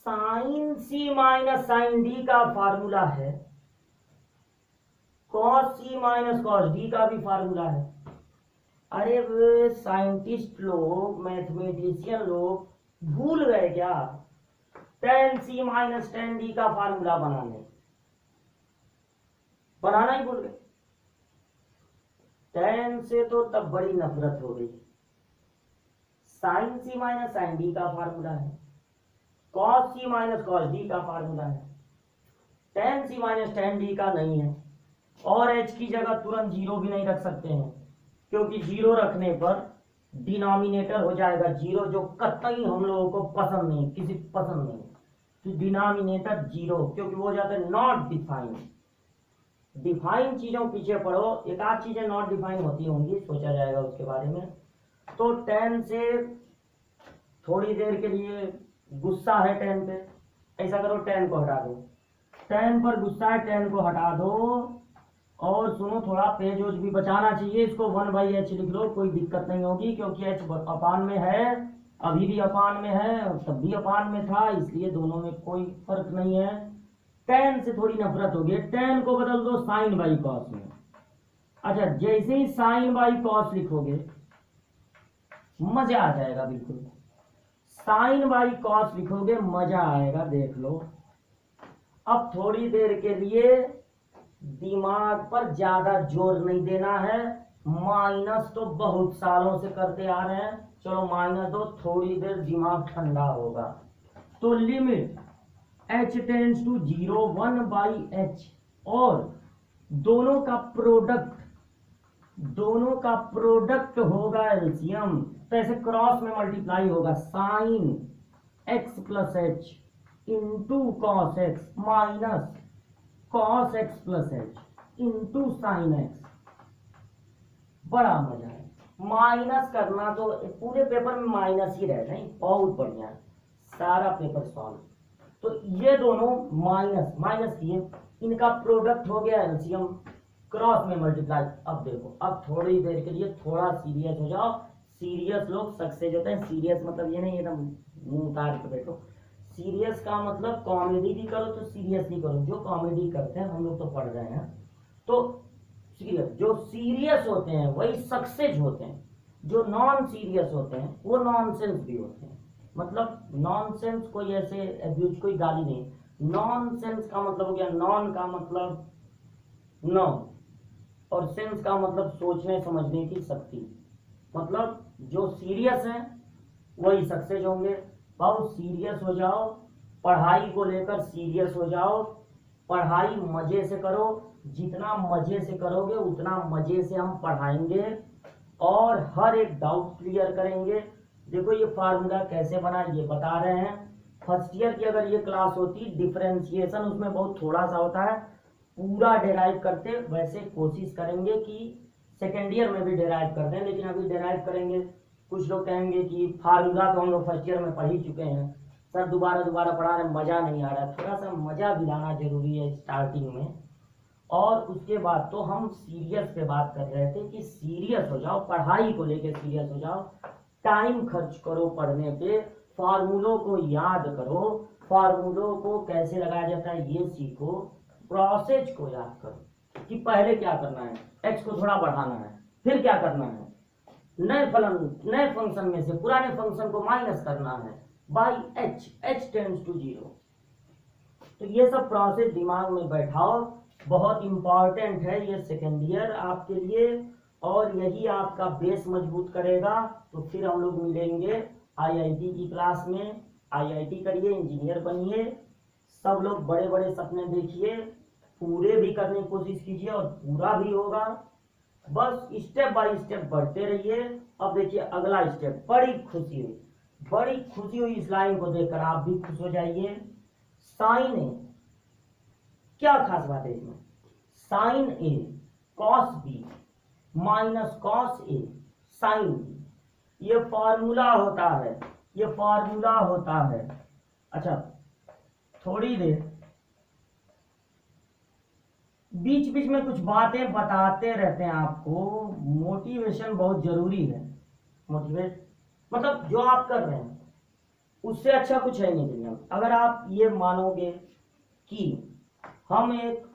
साइन सी माइनस साइन डी का फार्मूला है, कॉस सी माइनस कॉस डी का भी फार्मूला है। अरे साइंटिस्ट लोग, मैथमेटिशियन लोग भूल गए क्या टेन सी माइनस टेन डी का फार्मूला बनाना ही भूल गए। टेन से तो तब बड़ी नफरत हो गई। साइन सी माइनस साइन डी का फार्मूला है, कॉस सी माइनस कॉस डी का फार्मूला है, टेन सी माइनस टेन डी का नहीं है। और एच की जगह तुरंत जीरो भी नहीं रख सकते हैं, क्योंकि जीरो रखने पर डिनोमिनेटर हो जाएगा जीरो, जो कतई हम लोगों को पसंद नहीं, किसी पसंद नहीं। तो डिनोमिनेटर जीरो, क्योंकि वो हो जाता है नॉट डिफाइंड। डिफाइन चीजों पीछे पढ़ो, एक आध चीजें नॉट डिफाइन होती होंगी, सोचा जाएगा उसके बारे में। तो टेन से थोड़ी देर के लिए गुस्सा है टेन पे, ऐसा करो टेन को हटा दो, टेन पर गुस्सा है टेन को हटा दो। और सुनो, थोड़ा पेज ओज भी बचाना चाहिए, इसको 1/h लिख लो, कोई दिक्कत नहीं होगी, क्योंकि h अपान में है, अभी भी अपान में है, तब भी अपान में था, इसलिए दोनों में कोई फर्क नहीं है। टेन से थोड़ी नफरत होगी, टेन को बदल दो साइन बाई कॉस में। अच्छा, जैसे ही साइन बाई कॉस लिखोगे मजा आ जाएगा, बिल्कुल साइन बाई कॉस लिखोगे मजा आएगा, देख लो। अब थोड़ी देर के लिए दिमाग पर ज्यादा जोर नहीं देना है, माइनस तो बहुत सालों से करते आ रहे हैं, चलो माइनस दो, थोड़ी देर दिमाग ठंडा होगा। तो limit h tends to 0 1/h, और दोनों का प्रोडक्ट दोनों का प्रोडक्ट होगा एलसीएम, तो ऐसे क्रॉस में मल्टीप्लाई होगा sine x plus H into cos x minus cos x plus H into sine x. बड़ा मजा है माइनस करना, तो पूरे पेपर में माइनस ही रहता है, बहुत बढ़िया है, सारा पेपर सॉल्व। तो ये दोनों माइनस माइनस किए, इनका प्रोडक्ट हो गया एलसीएम, क्रॉस में मल्टीप्लाई। अब देखो, अब थोड़ी देर के लिए थोड़ा सीरियस हो जाओ। सीरियस लोग सक्सेस होते हैं। सीरियस मतलब ये नहीं एकदम मुंह उतार के बैठो। सीरियस का मतलब कॉमेडी भी करो तो सीरियसली करो। जो कॉमेडी करते हैं हम लोग तो पढ़ रहे हैं, तो सीरियस, जो सीरियस होते हैं वही सक्सेस होते हैं। जो नॉन सीरियस होते हैं वो नॉनसेंस भी होते हैं। मतलब नॉनसेंस कोई ऐसे एब्यूज, कोई गाली नहीं। नॉनसेंस का मतलब हो गया, नॉन का मतलब नो, और सेंस का मतलब सोचने समझने की शक्ति। मतलब जो सीरियस है वही सक्सेस होंगे। बहुत सीरियस हो जाओ, पढ़ाई को लेकर सीरियस हो जाओ, पढ़ाई मजे से करो। जितना मजे से करोगे उतना मजे से हम पढ़ाएंगे और हर एक डाउट क्लियर करेंगे। देखो ये फार्मूला कैसे बना ये बता रहे हैं। फर्स्ट ईयर की अगर ये क्लास होती, डिफरेंशिएशन उसमें बहुत थोड़ा सा होता है, पूरा डेराइव करते। वैसे कोशिश करेंगे कि सेकेंड ईयर में भी डेराइव कर दें, लेकिन अभी डेराइव करेंगे। कुछ लोग कहेंगे कि फार्मूला तो हम लोग फर्स्ट ईयर में पढ़ ही चुके हैं सर, दोबारा दोबारा पढ़ा रहे, मजा नहीं आ रहा। थोड़ा सा मजा भी लाना जरूरी है स्टार्टिंग में। और उसके बाद तो हम सीरियस पे बात कर रहे थे कि सीरियस हो जाओ, पढ़ाई को लेकर सीरियस हो जाओ, टाइम खर्च करो पढ़ने पे, फार्मूलों को याद करो, फार्मूलों को कैसे लगाया जाता है ये सीखो, प्रोसेस को याद करो कि पहले क्या करना है, एक्स को थोड़ा बढ़ाना है, फिर क्या करना है, नए फंक्शन में से पुराने फंक्शन को माइनस करना है by h, h tends to 0। तो ये सब प्रोसेस दिमाग में बैठाओ, बहुत इंपॉर्टेंट है ये सेकेंड ईयर आपके लिए, और यही आपका बेस मजबूत करेगा। तो फिर हम लोग मिलेंगे आईआईटी की क्लास में। आईआईटी करिए, इंजीनियर बनिए, सब लोग बड़े बड़े सपने देखिए, पूरे भी करने की कोशिश कीजिए और पूरा भी होगा। बस स्टेप बाय स्टेप बढ़ते रहिए। अब देखिए अगला स्टेप, बड़ी खुशी हुई, बड़ी खुशी हुई इस लाइन को देखकर, आप भी खुश हो जाइए। साइन ए, क्या खास बात है इसमें, sign A cos B minus cos A sine B, ये फॉर्मूला होता है, ये फॉर्मूला होता है। अच्छा थोड़ी देर बीच बीच में कुछ बातें बताते रहते हैं आपको, मोटिवेशन बहुत जरूरी है। मोटिवेट मतलब जो आप कर रहे हैं उससे अच्छा कुछ है नहीं दुनिया में। अगर आप ये मानोगे कि हम एक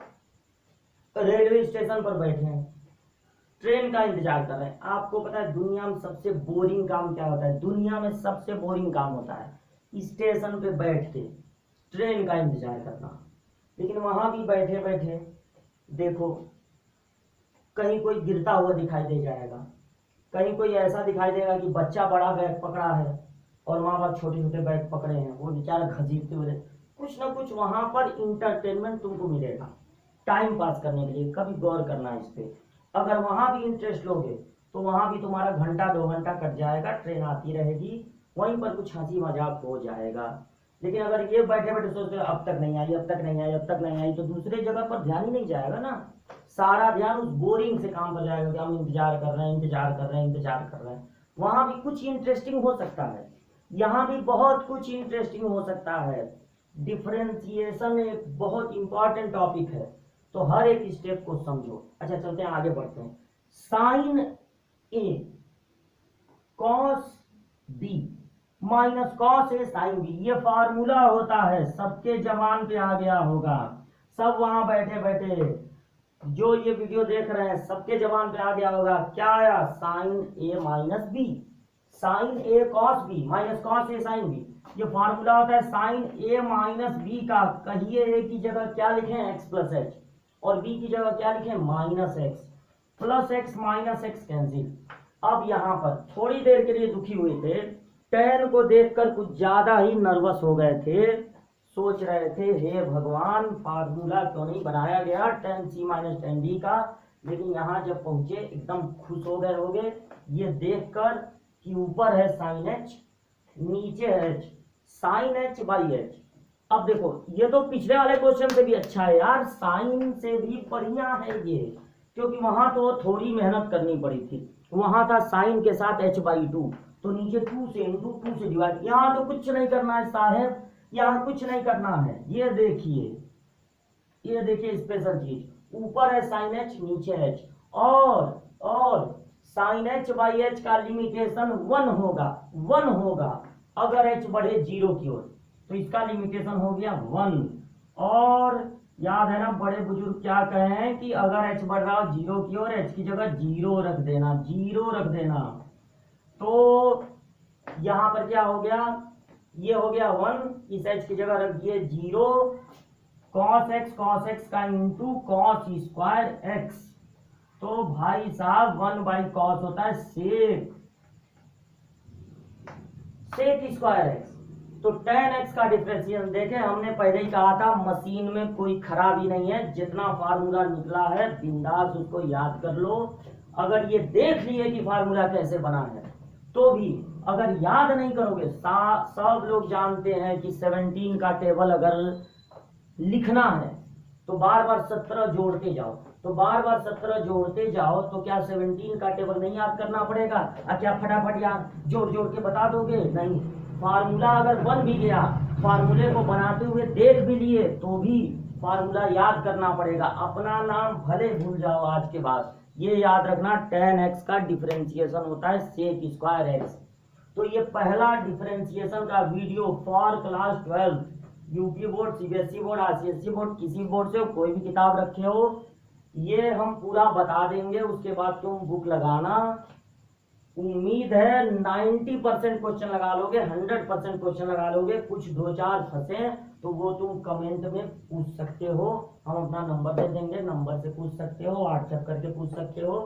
रेलवे स्टेशन पर बैठे हैं, ट्रेन का इंतजार कर रहे हैं, आपको पता है दुनिया में सबसे बोरिंग काम क्या होता है? दुनिया में सबसे बोरिंग काम होता है स्टेशन पे बैठ के ट्रेन का इंतजार करना। लेकिन वहां भी बैठे बैठे देखो कहीं कोई गिरता हुआ दिखाई दे जाएगा, कहीं कोई ऐसा दिखाई देगा कि बच्चा बड़ा बैग पकड़ा है और माँ बाप छोटे छोटे बैग पकड़े हैं, वो बेचारा घसीटते हुए, कुछ ना कुछ वहां पर इंटरटेनमेंट तुमको मिलेगा टाइम पास करने के लिए। कभी गौर करना है इस पे, अगर वहां भी इंटरेस्ट लोगे तो वहां भी तुम्हारा घंटा 2 घंटा कट जाएगा, ट्रेन आती रहेगी, वहीं पर कुछ हंसी मजाक हो जाएगा। लेकिन अगर ये बैठे बैठे सोचते हो अब तक नहीं आई, अब तक नहीं आई, अब तक नहीं आई, तो दूसरे जगह पर ध्यान ही नहीं जाएगा ना, सारा ध्यान उस बोरिंग से काम पर जाएगा कि हम इंतजार कर रहे हैं, इंतजार कर रहे हैं, इंतजार कर रहे हैं। वहां भी कुछ इंटरेस्टिंग हो सकता है, यहाँ भी बहुत कुछ इंटरेस्टिंग हो सकता है। डिफरेंशिएशन एक बहुत इंपॉर्टेंट टॉपिक है, तो हर एक स्टेप को समझो। अच्छा चलते हैं आगे बढ़ते हैं। Sign A cos B minus cos A sine B, ये फार्मूला होता है, सबके जबान पे आ गया होगा, सब वहां बैठे बैठे जो ये वीडियो देख रहे हैं सबके जबान पे आ गया होगा। क्या आया? Sign A minus B, sign A cos B minus cos A sine B, ये फार्मूला होता है साइन ए माइनस बी का। कहिए ए की जगह क्या लिखें? एक्स प्लस एच, और बी की जगह क्या लिखें? Minus x, plus x minus x cancel. अब यहाँ पर थोड़ी देर के लिए दुखी हुए थे, टेन को देखकर कुछ ज्यादा ही नर्वस हो गए थे, सोच रहे थे हे भगवान फार्मूला क्यों नहीं बनाया गया टेन सी माइनस टेन डी का, लेकिन यहाँ जब पहुंचे एकदम खुश हो गए होगे ये देखकर कि ऊपर है साइन एच, नीचे है h, sine h by h. अब देखो ये तो पिछले वाले क्वेश्चन से भी अच्छा है यार, साइन से भी बढ़िया है ये, क्योंकि वहां तो थोड़ी मेहनत करनी पड़ी थी, वहां था साइन के साथ एच बाई टू, तो नीचे 2 से इंटू 2 से डिवाइड। यहाँ तो कुछ नहीं करना है साहब, यहाँ कुछ नहीं करना है। ये देखिए स्पेशल चीज, ऊपर है साइन एच, नीचे एच, और साइन एच बाई एच का लिमिटेशन 1 होगा अगर एच बढ़े 0 की ओर, तो इसका लिमिटेशन हो गया 1। और याद है ना बड़े बुजुर्ग क्या कहे हैं कि अगर एच बढ़ रहा हो 0 की ओर, एच की जगह 0 रख देना, 0 रख देना। तो यहां पर क्या हो गया, ये हो गया 1, इस एच की जगह रख दिए 0, cos x का इंटू कॉस स्क्वायर एक्स। तो भाई साहब 1 बाई कॉस होता है सेक स्क्वायर एक्स। तो tan x का डिफरेंशिएशन देखें, हमने पहले ही कहा था मशीन में कोई खराबी नहीं है, जितना फार्मूला निकला है बिंदास उसको याद कर लो। अगर ये देख लिए कि फार्मूला कैसे बना है तो भी अगर याद नहीं करोगे, सब लोग जानते हैं कि 17 का टेबल अगर लिखना है तो बार बार 17 जोड़ते जाओ, तो बार बार 17 जोड़ते जाओ, तो क्या 17 का टेबल नहीं याद करना पड़ेगा? क्या फटाफट याद जोड़ जोड़ के बता दोगे? नहीं, फार्मूला अगर बन भी गया, फार्मूले को बनाते हुए देख भी लिए, तो भी फार्मूला याद करना पड़ेगा। अपना नाम भले भूल जाओ आज के बाद, ये याद रखना tan x का डिफरेंशिएशन होता है सेक स्क्वायर एक्स। तो ये पहला डिफरेंशिएशन का video for class 12, UP board, CBSE board, ICSE board, किसी बोर्ड से कोई भी किताब रखे हो, ये हम पूरा बता देंगे। उसके बाद तुम बुक लगाना, उम्मीद है 90% क्वेश्चन लगा लोगे, 100% क्वेश्चन लगा लोगे। कुछ 2-4 फंसे तो वो तुम कमेंट में पूछ सकते हो, हम अपना नंबर दे देंगे, नंबर से पूछ सकते हो, व्हाट्सएप करके पूछ सकते हो।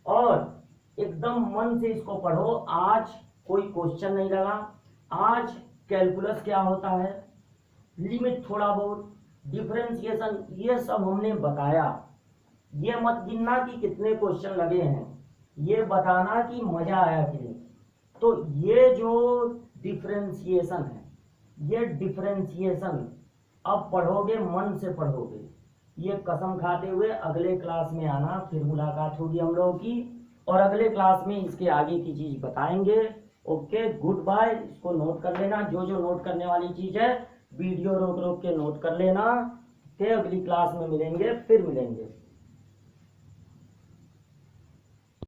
और एकदम मन से इसको पढ़ो। आज कोई क्वेश्चन नहीं लगा, आज कैलकुलस क्या होता है, लिमिट थोड़ा बहुत, डिफरेंशिएशन, ये सब हमने बताया। ये मत गिनना कि कितने क्वेश्चन लगे हैं, ये बताना कि मजा आया कि नहीं। तो ये जो डिफरेंशिएशन है, ये डिफरेंशिएशन अब पढ़ोगे, मन से पढ़ोगे, ये कसम खाते हुए। अगले क्लास में आना, फिर मुलाकात होगी हम लोगों की, और अगले क्लास में इसके आगे की चीज बताएंगे। Okay, good bye. इसको नोट कर लेना, जो जो नोट करने वाली चीज है वीडियो रोक रोक के नोट कर लेना। के अगली क्लास में मिलेंगे, फिर मिलेंगे।